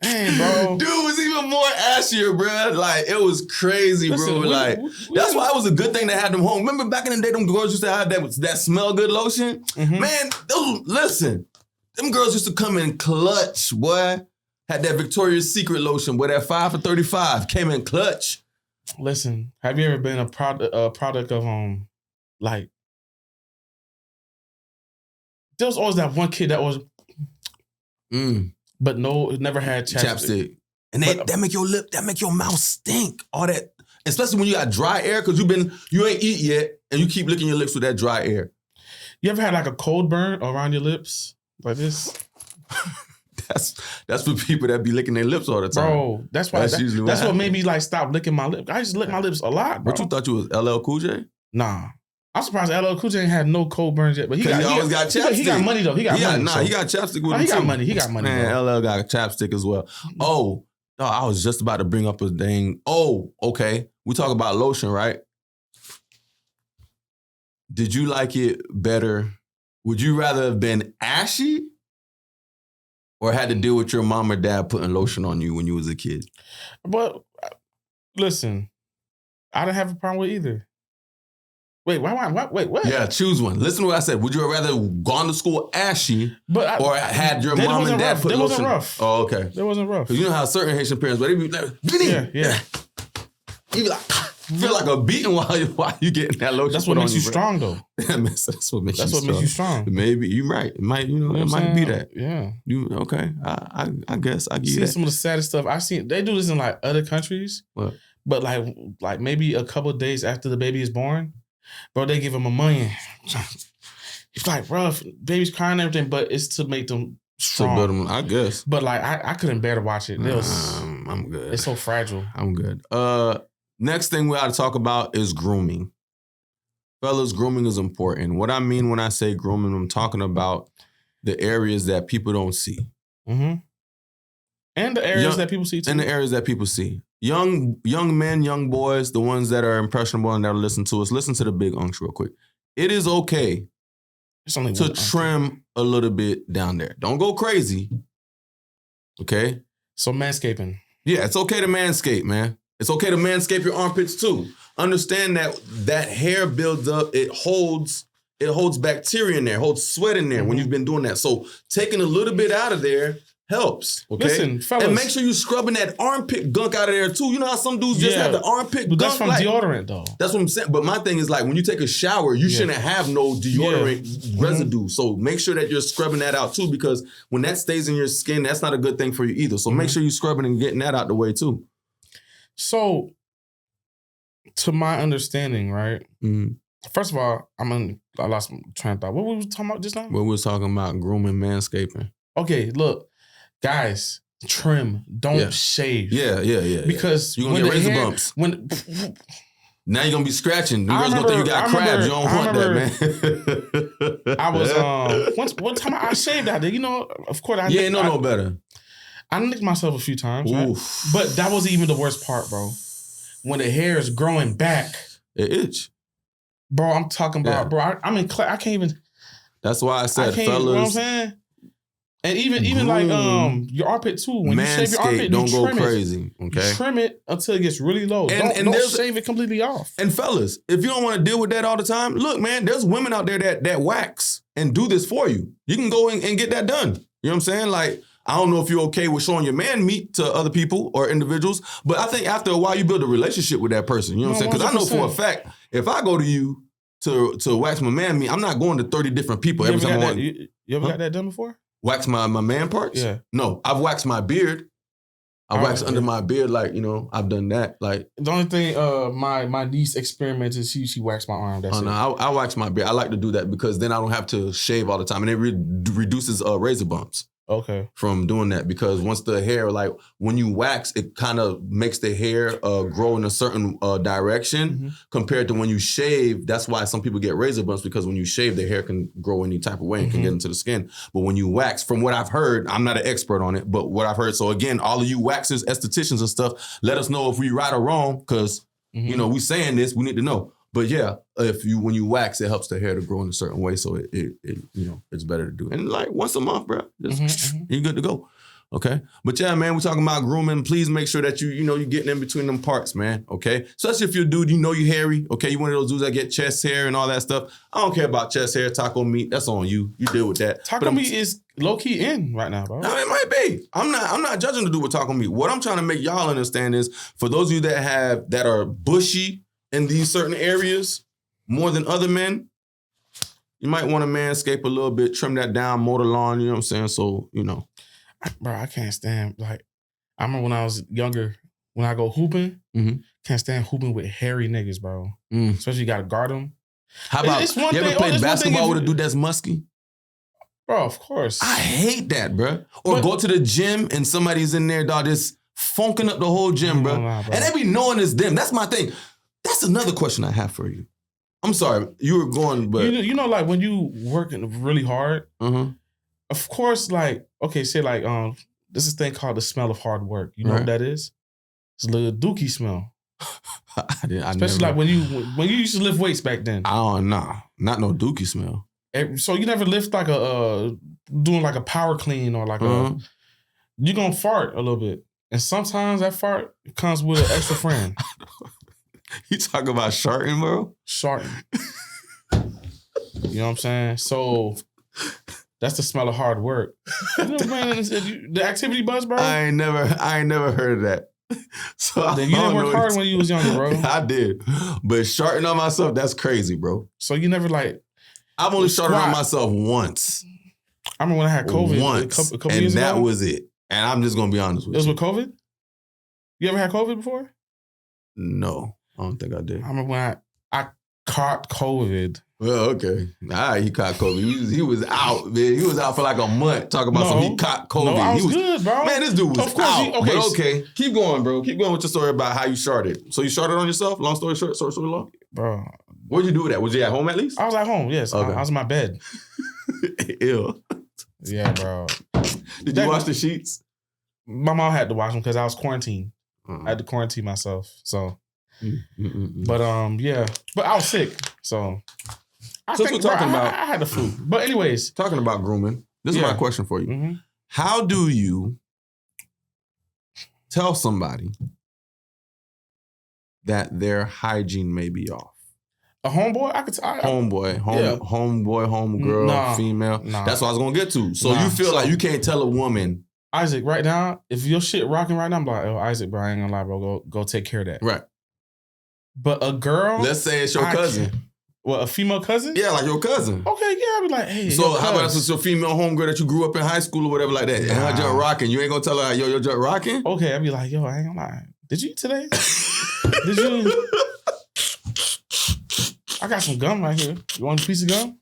Damn, bro. Dude was even more ashier, bro. Like, it was crazy, bro. Like, that's why it was a good thing to have them home. Remember back in the day, them girls used to have that smell good lotion? Mm-hmm. Man, listen, them girls used to come in clutch, boy. Had that Victoria's Secret lotion, boy, that 5 for $35 came in clutch. Listen, have you ever been a product of like, there was always that one kid that was, but no, it never had chapstick. And that make your mouth stink. All that, especially when you got dry air, because you ain't eat yet, and you keep licking your lips with that dry air. You ever had like a cold burn around your lips like this? That's for people that be licking their lips all the time. Bro, that's why. That's what made me like stop licking my lips. I just lick my lips a lot, bro. But you thought you was LL Cool J? Nah. I'm surprised LL Cool J ain't had no cold burns yet. But he always got chapstick. He got money though. He got money. He got chapstick with him. He got money. He got money. Man, LL got a chapstick as well. Oh, no, I was just about to bring up a thing. Oh, okay. We talk about lotion, right? Did you like it better? Would you rather have been ashy or had to deal with your mom or dad putting lotion on you when you was a kid? But listen, I didn't have a problem with either. Wait, wait, what? Yeah, choose one. Listen to what I said. Would you have rather gone to school ashy or had your mom and dad put lotion? It wasn't rough. Oh, okay. It wasn't rough. Because you know how certain Haitian parents, but they be like, yeah. You be like, feel like a beating while you getting that lotion. That's what makes you strong, though. That's what makes you strong. Maybe you're right. It might, it might be that. Yeah. Okay. I guess I give you that. Some of the saddest stuff I've seen. They do this in like other countries. What? But like maybe a couple of days after the baby is born, bro, they give him a million. It's like rough, baby's crying and everything, but it's to make them strong. To build them, I guess. But like I couldn't bear to watch it. I'm good. It's so fragile. I'm good. Next thing we ought to talk about is grooming. Fellas, grooming is important. What I mean when I say grooming, I'm talking about the areas that people don't see. Mm-hmm. And the areas that people see too. And the areas that people see. Young men, young boys, the ones that are impressionable and that'll listen to us, listen to the big unks real quick. It is okay to trim a little bit down there. Don't go crazy. Okay? So manscaping. Yeah, it's okay to manscape, man. It's okay to manscape your armpits too. Understand that hair builds up. It holds bacteria in there, holds sweat in there when you've been doing that. So taking a little bit out of there helps. Okay. Listen, fellas. And make sure you're scrubbing that armpit gunk out of there too. You know how some dudes just have the armpit gunk? That's from deodorant though. That's what I'm saying. But my thing is like when you take a shower, you shouldn't have no deodorant residue. So make sure that you're scrubbing that out too, because when that stays in your skin, that's not a good thing for you either. So make sure you're scrubbing and getting that out the way too. So, to my understanding, right? Mm-hmm. First of all, I lost my train of thought. What were we talking about just now? We were talking about grooming, manscaping. Okay, look, guys, trim, don't shave. Yeah. Because you're gonna get razor bumps. Now you're gonna be scratching. The girls gonna think you got crabs. You don't want that, man. I was one time I shaved out there. You know, of course I ain't no better. I nicked myself a few times, right? But that wasn't even the worst part, bro. When the hair is growing back. It itch. Bro, I'm talking about, bro, I'm in class. I can't even. That's why I said, fellas. You know what I'm saying? And even like your armpit too. When you shave your armpit, don't go crazy. Okay. You trim it until it gets really low. And don't shave it completely off. And fellas, if you don't want to deal with that all the time, look, man, there's women out there that wax and do this for you. You can go and get that done. You know what I'm saying? Like, I don't know if you're okay with showing your man meat to other people or individuals, but I think after a while you build a relationship with that person. You know what I'm saying? Because I know for a fact, if I go to you to wax my man meat, I'm not going to 30 different people every time I want. You ever got that done before? Wax my man parts? Yeah. No, I've waxed my beard. I waxed under my beard, like, you know, I've done that. Like the only thing my niece experiments is she waxed my arm. That's no, I wax my beard. I like to do that because then I don't have to shave all the time, and it reduces razor bumps. Okay. From doing that, because once the hair, like when you wax, it kind of makes the hair grow in a certain direction compared to when you shave. That's why some people get razor bumps, because when you shave, the hair can grow any type of way and can get into the skin. But when you wax, from what I've heard, I'm not an expert on it, but what I've heard. So again, all of you waxers, estheticians and stuff, let us know if we right or wrong, because you know, we saying this, we need to know. But yeah, when you wax, it helps the hair to grow in a certain way, so it you know, it's better to do. And like once a month, bro, just you're good to go. Okay, but yeah, man, we're talking about grooming. Please make sure that you're getting in between them parts, man. Okay, especially if you're a dude, you know you're hairy. Okay, you one of those dudes that get chest hair and all that stuff. I don't care about chest hair, taco meat. That's on you. You deal with that. Taco meat is low key in right now, bro. No, it might be. I'm not judging the dude with taco meat. What I'm trying to make y'all understand is, for those of you that are bushy in these certain areas more than other men, you might want to manscape a little bit, trim that down, mow the lawn, you know what I'm saying? So, you know. Bro, I can't stand, like, I remember when I was younger, when I go hooping, can't stand hooping with hairy niggas, bro. Especially you got to guard them. How about, you ever played basketball with a dude that's musky? Bro, of course. I hate that, bro. Or go to the gym and somebody's in there, dog, just funking up the whole gym, bro. And they be knowing it's them. That's my thing. That's another question I have for you. I'm sorry, you were going, but you know, like when you working really hard, of course, like, okay, say like this is a thing called the smell of hard work. You know what that is? It's a little dookie smell. Especially like when you used to lift weights back then. Oh no, not no dookie smell. So you never lift like doing like a power clean or like you're gonna fart a little bit, and sometimes that fart comes with an extra friend. You talking about sharting, bro? Sharting. You know what I'm saying? So that's the smell of hard work. You know, man, the activity buzz, bro. I ain't never heard of that. So then you didn't work hard when you was younger, bro. I did, but sharting on myself, that's crazy, bro. So you never like. I've only sharted on myself once. I remember when I had COVID once, a couple years ago. And that was it. And I'm just gonna be honest with you. It was with COVID? You ever had COVID before? No. I don't think I did. I remember when I caught COVID. Well, okay. All right, he caught COVID. He was out, man. He was out for like a month talking about he caught COVID. No, I was good, bro. Man, this dude was out. Okay. Keep going, bro. Keep going with your story about how you sharted. So you sharted on yourself? Long story short, story long? Bro. Where'd you do with that? Was you at home at least? I was at home, yes. Okay. I was in my bed. Ew. Yeah, bro. Did you wash the sheets? My mom had to wash them because I was quarantined. I had to quarantine myself, so... But yeah, but I was sick, so I think we're talking about. I had the flu, but anyways, talking about grooming. This is my question for you: How do you tell somebody that their hygiene may be off? A homeboy, I could tell. Homeboy, homegirl, female. That's what I was gonna get to. So you feel like you can't tell a woman, Isaac, right now, if your shit rocking right now, I'm like, oh, Isaac, bro, I ain't gonna lie, bro, go take care of that, right? But a girl, let's say it's your cousin. Well, a female cousin? Yeah, like your cousin. Okay, yeah, I'll be like, hey. So how about it's your female homegirl that you grew up in high school or whatever like that? And her just rocking. You ain't gonna tell her, yo, you're just rocking? Okay, I'll be like, yo, I ain't gonna lie. Did you eat today? Did you? I got some gum right here. You want a piece of gum?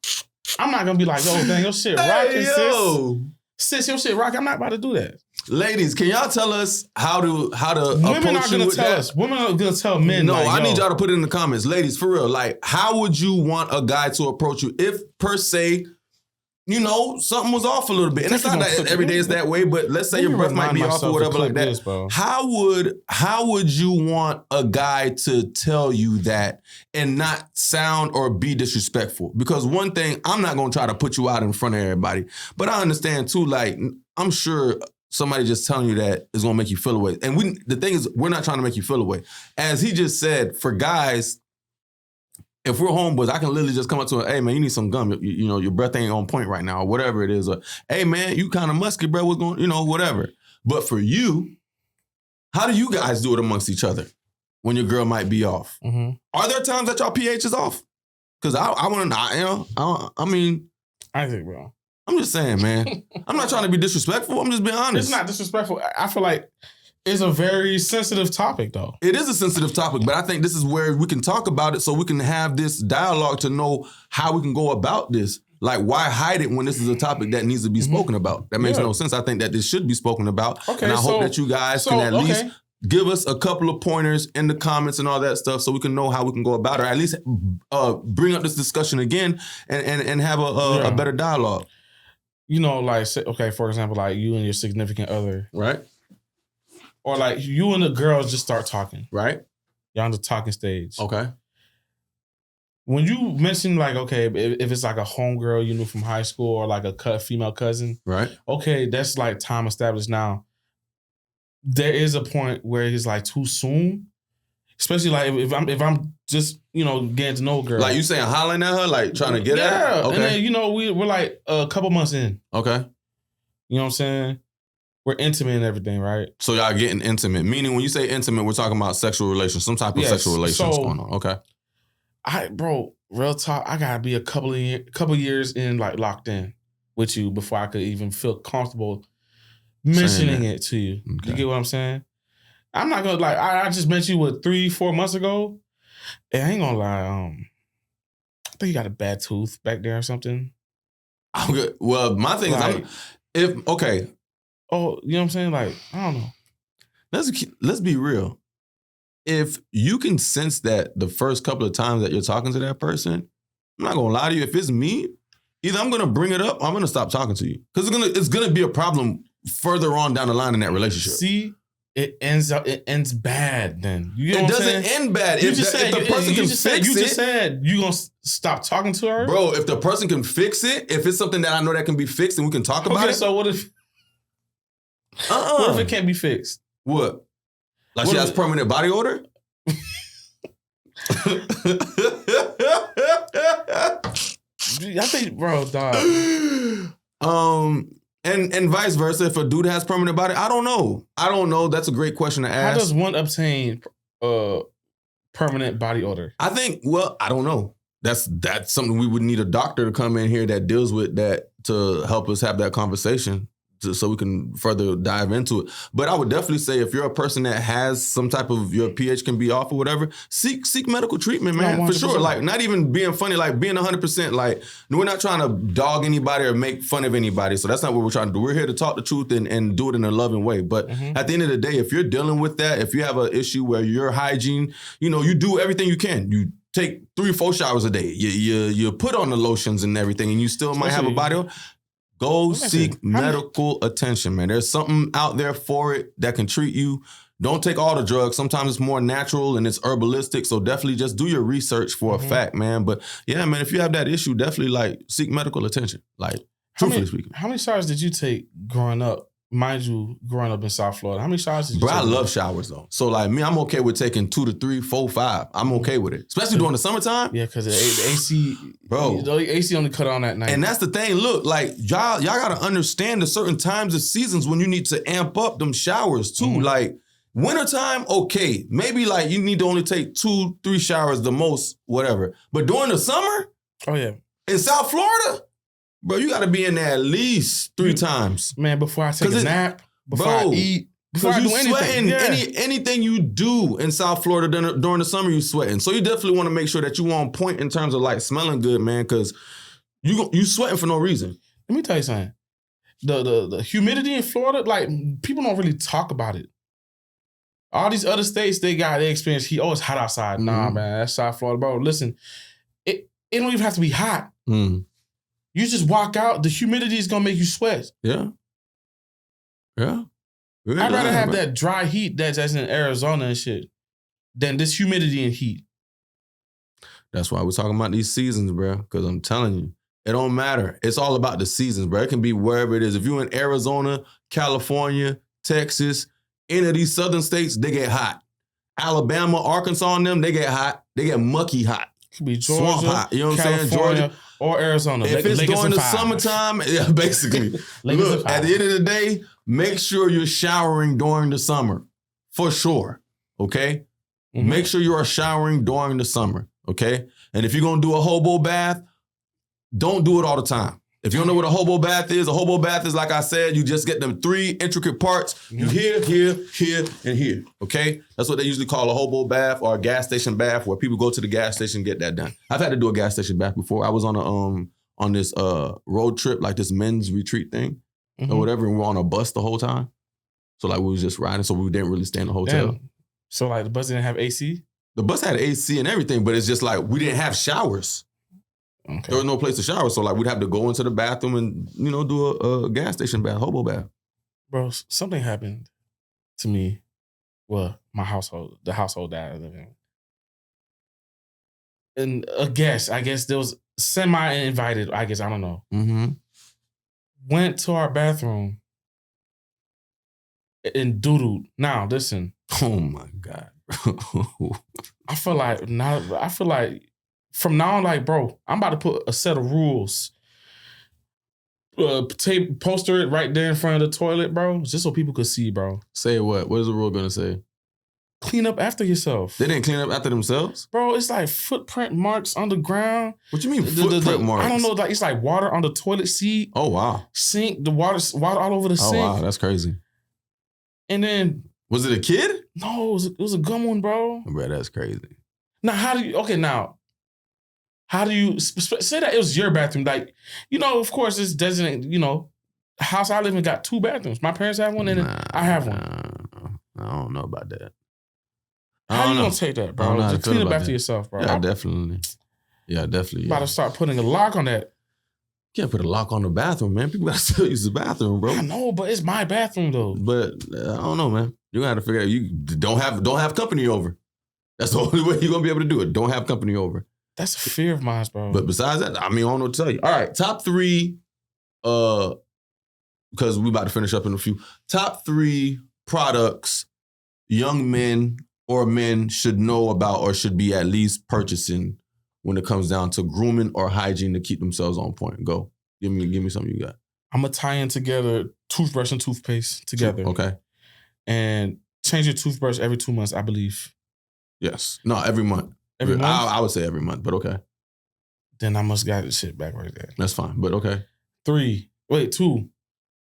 I'm not gonna be like, yo, dang, your shit rocking, sis. Sis, your shit rocking. I'm not about to do that. Ladies, can y'all tell us how to women approach are you with tell that? Us. Women are gonna tell men. No, like, I need y'all to put it in the comments. Ladies, for real, like, how would you want a guy to approach you if, per se, you know, something was off a little bit? And it's not that every day is that way, but let's say your breath might be off or whatever like that. How would you want a guy to tell you that and not sound or be disrespectful? Because one thing, I'm not gonna try to put you out in front of everybody, but I understand too, like, I'm sure somebody just telling you that is gonna make you feel away. And the thing is, we're not trying to make you feel away. As he just said, for guys, if we're homeboys, I can literally just come up to her, hey, man, you need some gum. You know, your breath ain't on point right now or whatever it is. Or, hey, man, you kind of musky, bro. What's going, whatever. But for you, how do you guys do it amongst each other when your girl might be off? Mm-hmm. Are there times that y'all pH is off? Because I want to, I mean. I think, bro. I'm just saying, man. I'm not trying to be disrespectful. I'm just being honest. It's not disrespectful. I feel like it's a very sensitive topic, though. It is a sensitive topic, but I think this is where we can talk about it so we can have this dialogue to know how we can go about this. Like, why hide it when this is a topic that needs to be spoken about? That makes no sense. I think that this should be spoken about. Okay, and I hope that you guys can at least give us a couple of pointers in the comments and all that stuff so we can know how we can go about it, or at least bring up this discussion again and have a better dialogue. You know, like, okay, for example, like you and your significant other. Right. Or like you and the girls just start talking. Right. You're on the talking stage. Okay. When you mention like, okay, if it's like a homegirl you knew from high school or like a female cousin. Right. Okay, that's like time established now. There is a point where it's like too soon. Especially like if I'm just, getting to know a girl. Like you saying hollering at her, like trying to get at her? Yeah. Okay. And then, we're like a couple months in. Okay. You know what I'm saying? We're intimate and everything, right? So y'all getting intimate. Meaning when you say intimate, we're talking about sexual relations, some type of sexual relations going on. Okay. Bro, real talk, I gotta be a couple years in, like locked in with you before I could even feel comfortable mentioning it to you. Okay. You get what I'm saying? I'm not gonna I just met you 3-4 months ago. And I ain't gonna lie, I think you got a bad tooth back there or something. I'm good. Well, my thing is, oh, you know what I'm saying? Like, I don't know. Let's be real. If you can sense that the first couple of times that you're talking to that person, I'm not gonna lie to you. If it's me, either I'm gonna bring it up or I'm gonna stop talking to you. Because it's gonna be a problem further on down the line in that relationship. See, it ends bad then. You get it what doesn't I'm saying? end bad. You just said you gonna stop talking to her? Bro, if the person can fix it, if it's something that I know that can be fixed and we can talk about it. So what if what if it can't be fixed? What? Like she has permanent body odor? I think, bro, dog. And vice versa. If a dude has permanent body, I don't know. That's a great question to ask. How does one obtain permanent body odor? I think, I don't know. That's something we would need a doctor to come in here that deals with that to help us have that conversation. So we can further dive into it. But I would definitely say if you're a person that has some type of your pH can be off or whatever, seek medical treatment, man, for sure. Like not even being funny, like being 100%. Like we're not trying to dog anybody or make fun of anybody. So that's not what we're trying to do. We're here to talk the truth and do it in a loving way. But at the end of the day, if you're dealing with that, if you have an issue where your hygiene, you do everything you can. You take 3-4 showers a day. You put on the lotions and everything, and you still might have a body odor. Go seek medical attention, man. There's something out there for it that can treat you. Don't take all the drugs. Sometimes it's more natural and it's herbalistic. So definitely just do your research for a fact, man. But yeah, man, if you have that issue, definitely seek medical attention. Truthfully speaking. How many showers did you take growing up? Mind you, growing up in South Florida, how many showers did you take? Bro, I love showers though. So me, I'm okay with taking 2 to 3, 4, 5. I'm okay with it. Especially during the summertime. Yeah, because the AC, bro. The AC only cut on at night. And that's the thing. Look, y'all gotta understand the certain times of seasons when you need to amp up them showers too. Wintertime, okay. Maybe you need to only take 2-3 showers the most, whatever. But during the summer, oh yeah, in South Florida, bro, you got to be in there at least 3 times. Man, before I take a nap, before I eat, before I do anything. Anything you do in South Florida during the summer, you sweating. So you definitely want to make sure that you on point in terms of smelling good, man, because you sweating for no reason. Let me tell you something. The humidity in Florida, people don't really talk about it. All these other states, they experience heat. Oh, it's hot outside. Nah, man, that's South Florida, bro. Listen, it don't even have to be hot. You just walk out, the humidity is going to make you sweat. Yeah. Yeah. I'd rather have that dry heat that's in Arizona and shit than this humidity and heat. That's why we're talking about these seasons, bro, because I'm telling you, it don't matter. It's all about the seasons, bro. It can be wherever it is. If you're in Arizona, California, Texas, any of these southern states, they get hot. Alabama, Arkansas and them, they get hot. They get mucky hot. Could be Georgia, swamp hot. You know what I'm saying? California, Georgia or Arizona. If it's Lakers during the 5. summertime, yeah, basically. Look, at the end of the day, make sure you're showering during the summer. For sure. Okay? Mm-hmm. Make sure you are showering during the summer. Okay? And if you're going to do a hobo bath, don't do it all the time. If you don't know what a hobo bath is like I said, you just get them 3 intricate parts. You here, and here. Okay? That's what they usually call a hobo bath or a gas station bath, where people go to the gas station and get that done. I've had to do a gas station bath before. I was on this road trip, like this men's retreat thing or whatever, and we were on a bus the whole time. So like we was just riding, so we didn't really stay in the hotel. Damn. So like the bus didn't have AC? The bus had AC and everything, but it's just like we didn't have showers. Okay. There was no place to shower, so like we'd have to go into the bathroom and do a gas station bath, hobo bath. Bro, something happened to me. Well, my household, the household that I live in, and I guess there was semi-invited. I guess I don't know. Mm-hmm. Went to our bathroom and doodled. Now listen. Oh my God. I feel like. From now on, like, bro, I'm about to put a set of rules. Poster it right there in front of the toilet, bro, just so people could see, bro. Say what? What is the rule going to say? Clean up after yourself. They didn't clean up after themselves? Bro, it's like footprint marks on the ground. What you mean footprint marks? I don't know. Like it's like water on the toilet seat. Oh, wow. Sink, the water all over the sink. Oh, wow. That's crazy. And then... Was it a kid? No, it was a gum one, bro. Bro, that's crazy. Now, how do you say that it was your bathroom? Like, of course, this doesn't, the house I live in got 2 bathrooms. My parents have one and I have one. I don't know about that. How you gonna take that, bro? Just clean up after yourself, bro. Yeah, definitely. Yeah, definitely. About to start putting a lock on that. You can't put a lock on the bathroom, man. People gotta still use the bathroom, bro. I know, but it's my bathroom though. But I don't know, man. You're gonna have to figure out. You don't have company over. That's the only way you're gonna be able to do it. Don't have company over. That's a fear of mine, bro. But besides that, I don't know what to tell you. All right, top 3, because we're about to finish up in a few. Top 3 products young men or men should know about or should be at least purchasing when it comes down to grooming or hygiene to keep themselves on point. Go. Give me something you got. I'm going to tie in together toothbrush and toothpaste together. Okay. And change your toothbrush every 2 months, I believe. Yes. No, every month. Every month? I would say every month, but okay. Then I must got the shit back right there. That's fine, but okay. 2.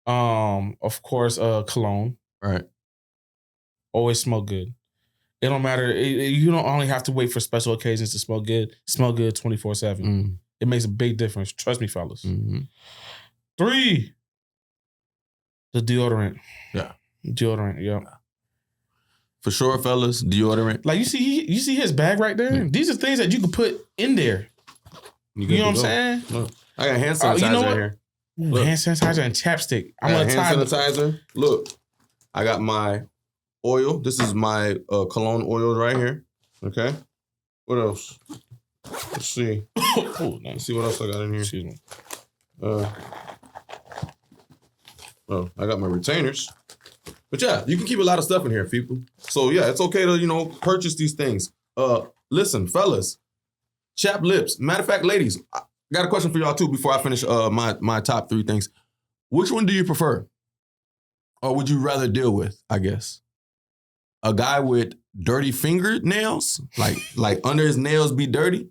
Of course, cologne. All right. Always smell good. It don't matter. You don't only have to wait for special occasions to smell good. Smell good 24/7. It makes a big difference. Trust me, fellas. 3. The deodorant. Yeah. Deodorant, yeah. For sure, fellas, deodorant. Like you see his bag right there? Yeah. These are things that you can put in there. You know what I'm saying? Look, I got hand sanitizer right here. Look. Hand sanitizer and chapstick. I'm gonna hand sanitizer. Look, I got my oil. This is my cologne oil right here. Okay. What else? Let's see. Let's see what else I got in here. Excuse me. I got my retainers. But yeah, you can keep a lot of stuff in here, people. So yeah, it's okay to, purchase these things. Listen, fellas, chapped lips. Matter of fact, ladies, I got a question for y'all too before I finish my top 3 things. Which one do you prefer? Or would you rather deal with, I guess? A guy with dirty fingernails, like under his nails be dirty?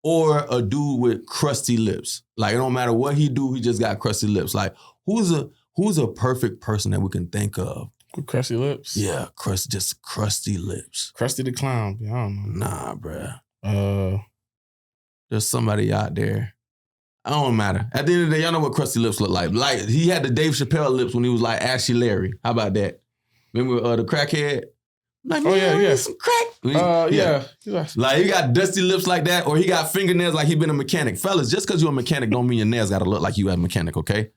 Or a dude with crusty lips? Like, it don't matter what he do, he just got crusty lips. Like, who's a perfect person that we can think of? With crusty lips? Yeah, just crusty lips. Krusty the Clown. I don't know. Nah, bruh. There's somebody out there. I don't matter. At the end of the day, y'all know what crusty lips look like. Like, he had the Dave Chappelle lips when he was like Ashy Larry. How about that? Remember the crackhead? Like, yeah. Some crack. Yeah. Like, he got dusty lips like that, or he got fingernails like he been a mechanic. Fellas, just because you're a mechanic don't mean your nails got to look like you had a mechanic, okay?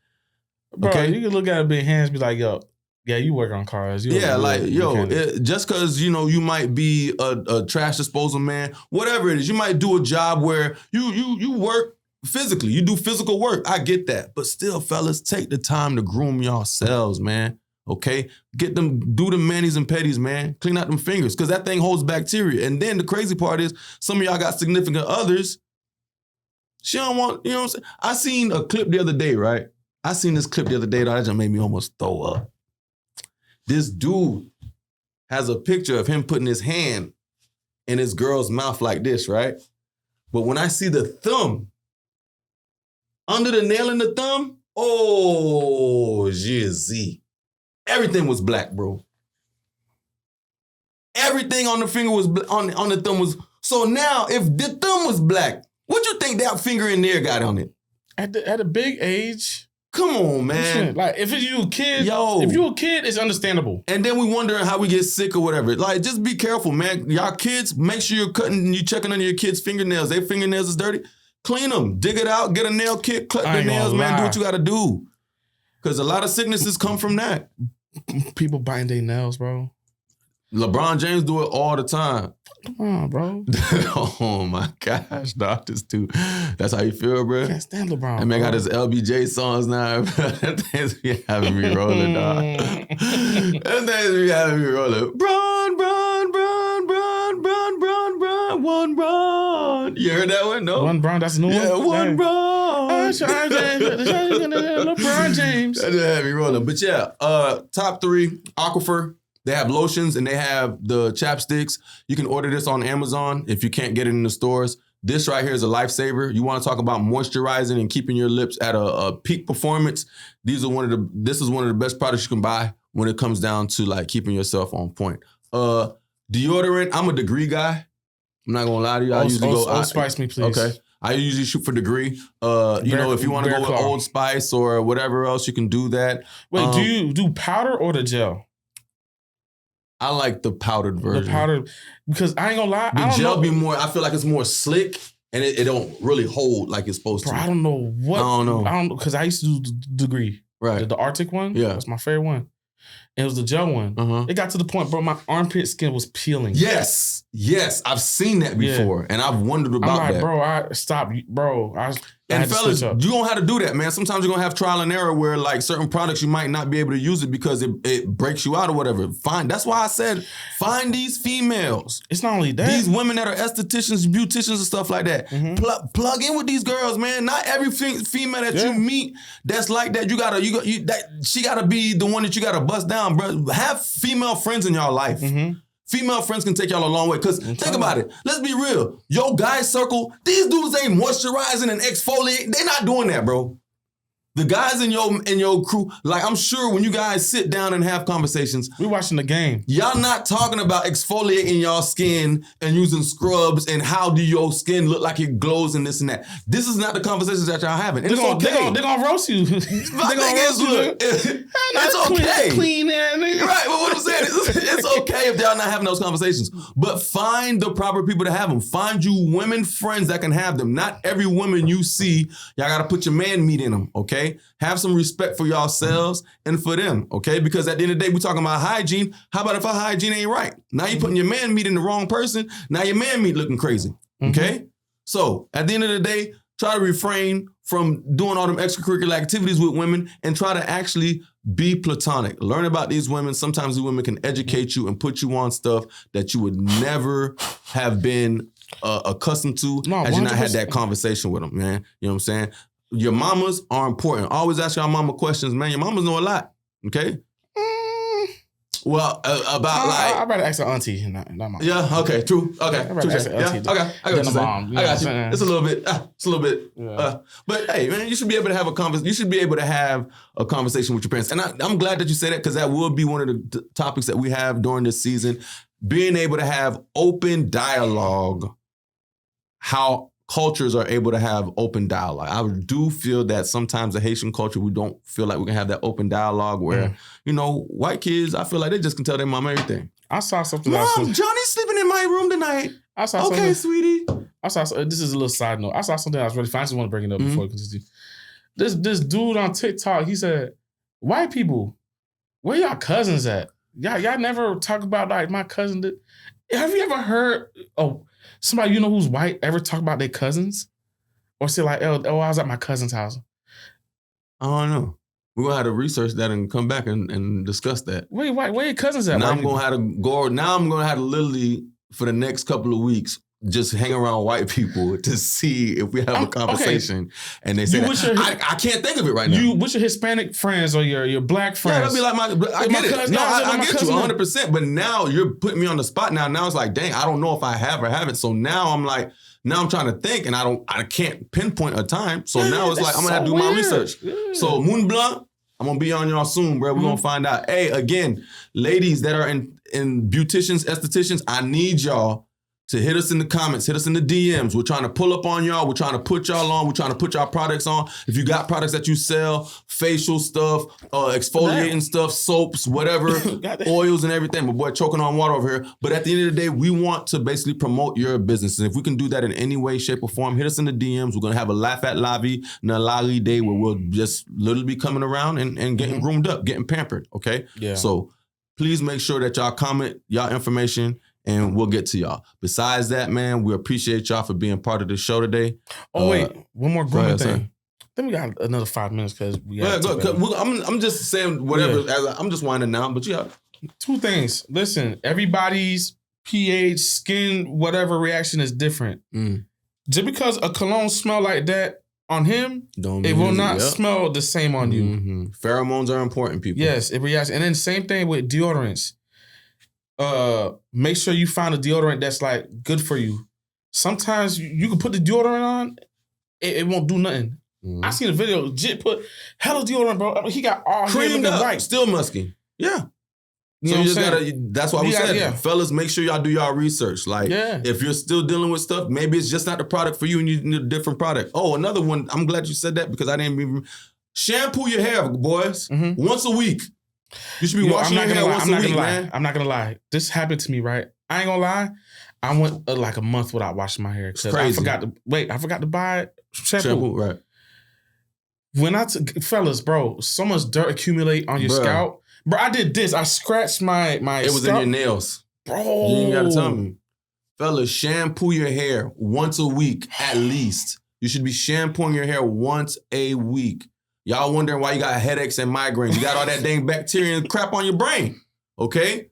Bro, you can look at it big hands and be like, yo, yeah, you work on cars. Just because, you might be a trash disposal man, whatever it is, you might do a job where you work physically. You do physical work. I get that. But still, fellas, take the time to groom yourselves, man. Okay? Get them, do the manis and petties, man. Clean out them fingers, because that thing holds bacteria. And then the crazy part is, some of y'all got significant others. She don't want, you know what I'm saying? I seen a clip the other day, right? I seen this clip the other day that just made me almost throw up. This dude has a picture of him putting his hand in his girl's mouth like this, right? But when I see the thumb, under the nail in the thumb, oh, jeez. Everything was black, bro. Everything on the finger was, on the thumb was, so now if the thumb was black, what you think that finger in there got on it? At a big age. Come on, man. Like, if you a kid, if you a kid, it's understandable. And then we wondering how we get sick or whatever. Like, just be careful, man. Y'all kids, make sure you checking under your kids' fingernails. Their fingernails is dirty. Clean them. Dig it out. Get a nail kit. Cut the nails, man. Do what you got to do. Because a lot of sicknesses come from that. People biting their nails, bro. LeBron James do it all the time. Come on, bro. Oh my gosh, dog, this too. That's how you feel, bro? Can't stand LeBron. And man got his LBJ songs now. That thing's be having me rolling, dog. That thing's be having me rolling. Bron, one Bron. You heard that one? No? One Bron, that's the new one? Yeah, one Bron. LeBron James. That just had me rolling. But yeah, top 3, Aquifer. They have lotions and they have the chapsticks. You can order this on Amazon if you can't get it in the stores. This right here is a lifesaver. You want to talk about moisturizing and keeping your lips at a peak performance. This is one of the best products you can buy when it comes down to like keeping yourself on point. Deodorant, I'm a Degree guy. I'm not gonna lie to you. I usually go Old Spice me, please. Okay. I usually shoot for Degree. If you want to go with Old Spice or whatever else, you can do that. Wait, do you do powder or the gel? I like the powdered version. The powdered, because I ain't gonna lie. The gel be more, I feel like it's more slick and it don't really hold like it's supposed to. I don't know what. I don't know. Because I used to do the Degree. Right. The Arctic one. Yeah. That's my favorite one. And it was the gel one. Uh-huh. It got to the point, bro, my armpit skin was peeling. Yes. I've seen that before. And I've wondered about that. Bro, And fellas, you're going to have to do that, man. Sometimes you're going to have trial and error where like certain products you might not be able to use it because it breaks you out or whatever. Fine. That's why I said find these females. It's not only that. These women that are estheticians, beauticians and stuff like that. Mm-hmm. Plug in with these girls, man. Not every female that you meet that's like that, she got to be the one that you got to bust down, bro. Have female friends in your life. Mm-hmm. Female friends can take y'all a long way. Because think about it. Let's be real. Yo, guy circle, these dudes ain't moisturizing and exfoliating. They not doing that, bro. The guys in your crew, like I'm sure when you guys sit down and have conversations, we watching the game. Y'all not talking about exfoliating y'all skin and using scrubs and how do your skin look like it glows and this and that. This is not the conversations that y'all having. They're gonna roast you. They're gonna roast you. It's okay. Clean air, nigga. Right, but what I'm saying is it's okay if y'all not having those conversations. But find the proper people to have them. Find you women friends that can have them. Not every woman you see, y'all gotta put your man meat in them, okay? Have some respect for yourselves and for them, okay? Because at the end of the day, we're talking about hygiene. How about if our hygiene ain't right? Now you're putting your man meat in the wrong person. Now your man meat looking crazy, okay? Mm-hmm. So at the end of the day, try to refrain from doing all them extracurricular activities with women and try to actually be platonic. Learn about these women. Sometimes these women can educate you and put you on stuff that you would never have been accustomed to had you not had that conversation with them, man. You know what I'm saying? Your mamas are important. Always ask your mama questions, man. Your mamas know a lot, okay? Well, about like... I'd rather ask an auntie, not mom. Yeah, okay, true. Okay, I'd rather ask an auntie. Okay, I got you. Mom, I got you. It's a little bit. Yeah. But hey, man, you should be able to have a conversation. You should be able to have a conversation with your parents. And I'm glad that you say that because that will be one of the topics that we have during this season. Being able to have open dialogue. How cultures are able to have open dialogue. I do feel that sometimes the Haitian culture, we don't feel like we can have that open dialogue where, white kids, I feel like they just can tell their mom everything. I saw something. Mom, Johnny's sleeping in my room tonight. I saw something. Okay, sweetie. This is a little side note. I saw something I was really fun. I just want to bring it up before we continue. This dude on TikTok, he said, white people, where y'all cousins at? Y'all never talk about like my cousin. Have you ever heard somebody who's white ever talk about their cousins? Or say like, I was at my cousin's house? I don't know. We're gonna have to research that and come back and discuss that. Wait, where your cousins at? Now I'm gonna have to literally for the next couple of weeks just hang around white people to see if we have a conversation. Okay. And they say I can't think of it right now. You with your Hispanic friends or your black friends? Yeah, that'd be like I get it. No, I get you 100%. But now you're putting me on the spot. Now it's like, dang, I don't know if I have or haven't. So now I'm like. Now I'm trying to think, and I can't pinpoint a time. So now it's like I'm gonna have to do my research. Yeah. So Moon Blanc, I'm gonna be on y'all soon, bro. We're gonna find out. Hey, again, ladies that are in beauticians, estheticians, I need y'all to hit us in the comments, hit us in the DMs. We're trying to pull up on y'all. We're trying to put y'all on. We're trying to put y'all products on. If you got products that you sell, facial stuff, exfoliating stuff, soaps, whatever, oils and everything. My boy choking on water over here. But at the end of the day, we want to basically promote your business. And if we can do that in any way, shape, or form, hit us in the DMs. We're going to have a Laugh at Lavi, Nalali day where we'll just literally be coming around and getting groomed up, getting pampered, okay? Yeah. So please make sure that y'all comment y'all information and we'll get to y'all. Besides that, man, we appreciate y'all for being part of the show today. Oh, wait. One more grooming thing. Then we got another 5 minutes because we got I'm just saying whatever. Yeah. I'm just winding down, but yeah. 2 things. Listen, everybody's pH, skin, whatever reaction is different. Just because a cologne smell like that on him, it will not smell the same on you. Pheromones are important, people. Yes, it reacts. And then same thing with deodorants. Make sure you find a deodorant that's like good for you. Sometimes you can put the deodorant on, it won't do nothing. I seen a video, Jit put hella deodorant, bro. He got all creamed up, white. Still musky. Yeah. So you just gotta, that's why we said, fellas, make sure y'all do y'all research. Like, if you're still dealing with stuff, maybe it's just not the product for you and you need a different product. Oh, another one, I'm glad you said that because I didn't even, shampoo your hair, boys, once a week. You should be washing your hair once a week, man. I'm not gonna lie. This happened to me, right? I ain't gonna lie. I went like a month without washing my hair because I forgot to buy shampoo. Right. When fellas, bro, so much dirt accumulate on your scalp. Bro, I did this. I scratched my It was scalp. in your nails. Bro. You ain't gotta tell me. Fellas, shampoo your hair once a week at least. You should be shampooing your hair once a week. Y'all wondering why you got headaches and migraines. You got all that dang bacteria and crap on your brain, okay?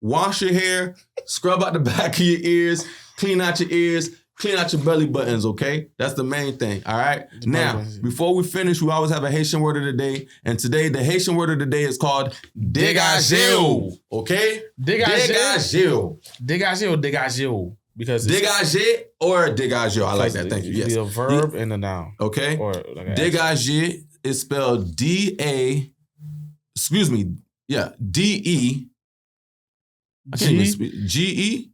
Wash your hair, scrub out the back of your ears, clean out your ears, clean out your belly buttons, okay? That's the main thing, all right? Now, before we finish, we always have a Haitian word of the day. And today, the Haitian word of the day is called dégagez, okay? Dégagez. Dégagez or dégagez? Because dégagez or dégagez. I like that, thank you. Yes. Be a verb and a noun. Okay. Or like dégagez is spelled D-E. I can't even speak. G-E?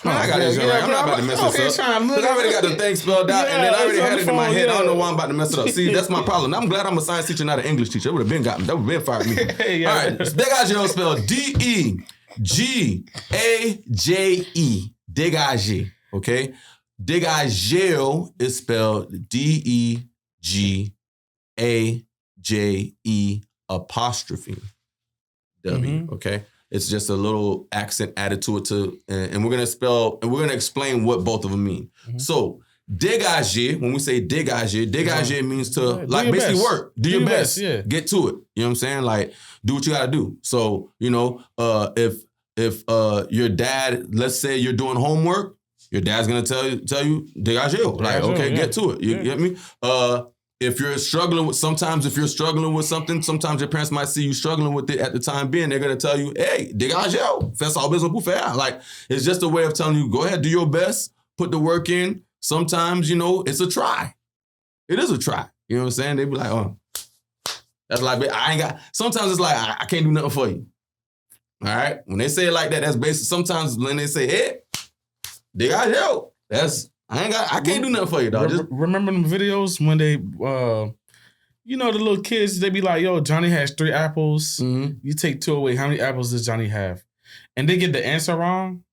Man, I got this right. I'm not about to mess this up. Because I already got the thing spelled out and then I already had it in my head. I don't know why I'm about to mess it up. See, that's my problem. I'm glad I'm a science teacher, not an English teacher. That would have been fired me. All right. Dégagez spelled D-E-G-A-J-E. Dégagez. Okay? Dégagez is spelled D-E-G-A-J-E apostrophe W. Okay? It's just a little accent added to it and we're gonna explain what both of them mean. So dégagez, when we say dégagez means to like basically best. Work. Do your best. Get to it. You know what I'm saying? Like do what you gotta do. So, you know, if your dad, let's say you're doing homework, your dad's gonna tell you dégagez. Like, okay, get to it. You get me? If you're struggling with something, sometimes your parents might see you struggling with it at the time being. They're gonna tell you, "Hey, dégagez, fais ça besoin pour faire." Like it's just a way of telling you, go ahead, do your best, put the work in. Sometimes, you know, it's a try. It is a try. You know what I'm saying? They be like, "Oh, that's like I ain't got." Sometimes it's like I can't do nothing for you. All right. When they say it like that, that's basic. Sometimes when they say, "Hey, dégagez," that's. I can't do nothing for you, dog. Remember them videos when they, you know, the little kids, they be like, yo, Johnny has 3 apples. You take 2 away. How many apples does Johnny have? And they get the answer wrong.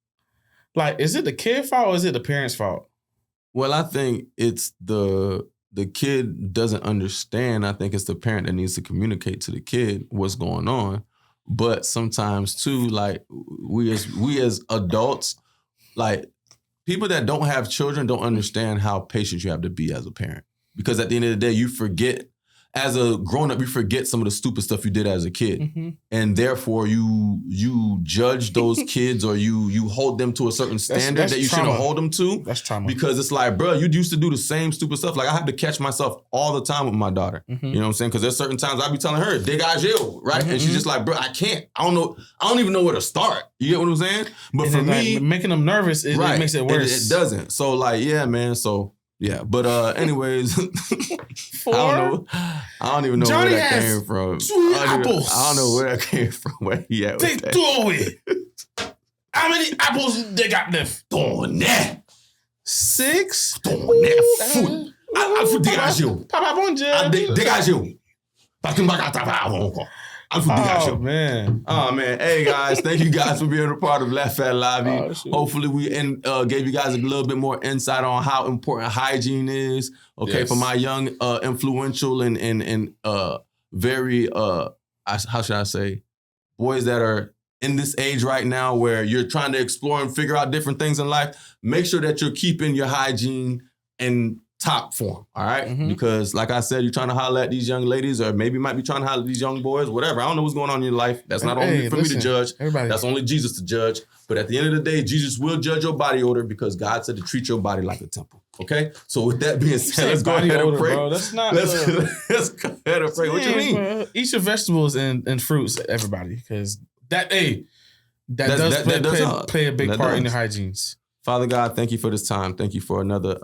Like, is it the kid fault or is it the parent's fault? Well, I think it's the kid doesn't understand. I think it's the parent that needs to communicate to the kid what's going on. But sometimes too, like we as adults, like, people that don't have children don't understand how patient you have to be as a parent. Because at the end of the day, you forget as a grown up, you forget some of the stupid stuff you did as a kid. Mm-hmm. And therefore you judge those kids or you hold them to a certain standard that you shouldn't hold them to. That's trauma. Because it's like, bro, you used to do the same stupid stuff. Like I have to catch myself all the time with my daughter. Mm-hmm. You know what I'm saying? Because there's certain times I be telling her, dégagez, right? Mm-hmm. And she's just like, bro, I can't. I don't even know where to start. You get what I'm saying? But and for then, me, like, making them nervous, it makes it worse. It doesn't. So like, yeah, man. So yeah. But anyways, I don't even know Johnny where that has came from. 2 apples. I don't know where that came from. Where he at with Take that. 2 away. How many apples they got left? Ton that. 6. Ton that food. Alfred dégagez. Papa bon Dieu. Dégagez. Parce que Oh man. Oh man. Hey guys, thank you guys for being a part of Laugh at Lavi. Hopefully we gave you guys a little bit more insight on how important hygiene is. Okay, for my young influential and very how should I say, boys that are in this age right now where you're trying to explore and figure out different things in life. Make sure that you're keeping your hygiene in top form, all right? Mm-hmm. Because like I said, you're trying to holler at these young ladies or maybe might be trying to holler at these young boys, whatever. I don't know what's going on in your life. That's not only for me to judge. That's only Jesus to judge. But at the end of the day, Jesus will judge your body odor because God said to treat your body like a temple, okay? So with that being said, let's go ahead and pray. Bro. That's not let's go ahead and pray. What you mean? Bro. Eat your vegetables and fruits, everybody, because that does play a big part in your hygienes. Father God, thank you for this time. Thank you for another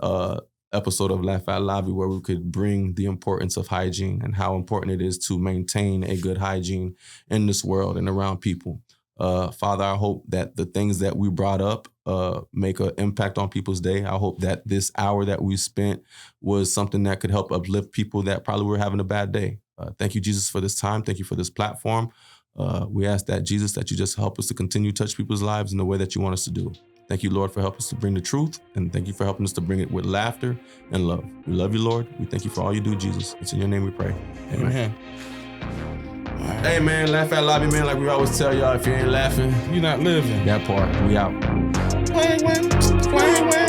episode of Laugh at Lavi where we could bring the importance of hygiene and how important it is to maintain a good hygiene in this world and around people. Father, I hope that the things that we brought up make an impact on people's day. I hope that this hour that we spent was something that could help uplift people that probably were having a bad day. Thank you, Jesus, for this time. Thank you for this platform. We ask that, Jesus, that you just help us to continue to touch people's lives in the way that you want us to do. Thank you, Lord, for helping us to bring the truth. And thank you for helping us to bring it with laughter and love. We love you, Lord. We thank you for all you do, Jesus. It's in your name we pray. Amen. Hey, man, Laugh at Lavi, man. Like we always tell y'all, if you ain't laughing, you're not living. That part. We out. Wang, wang, wang, wang.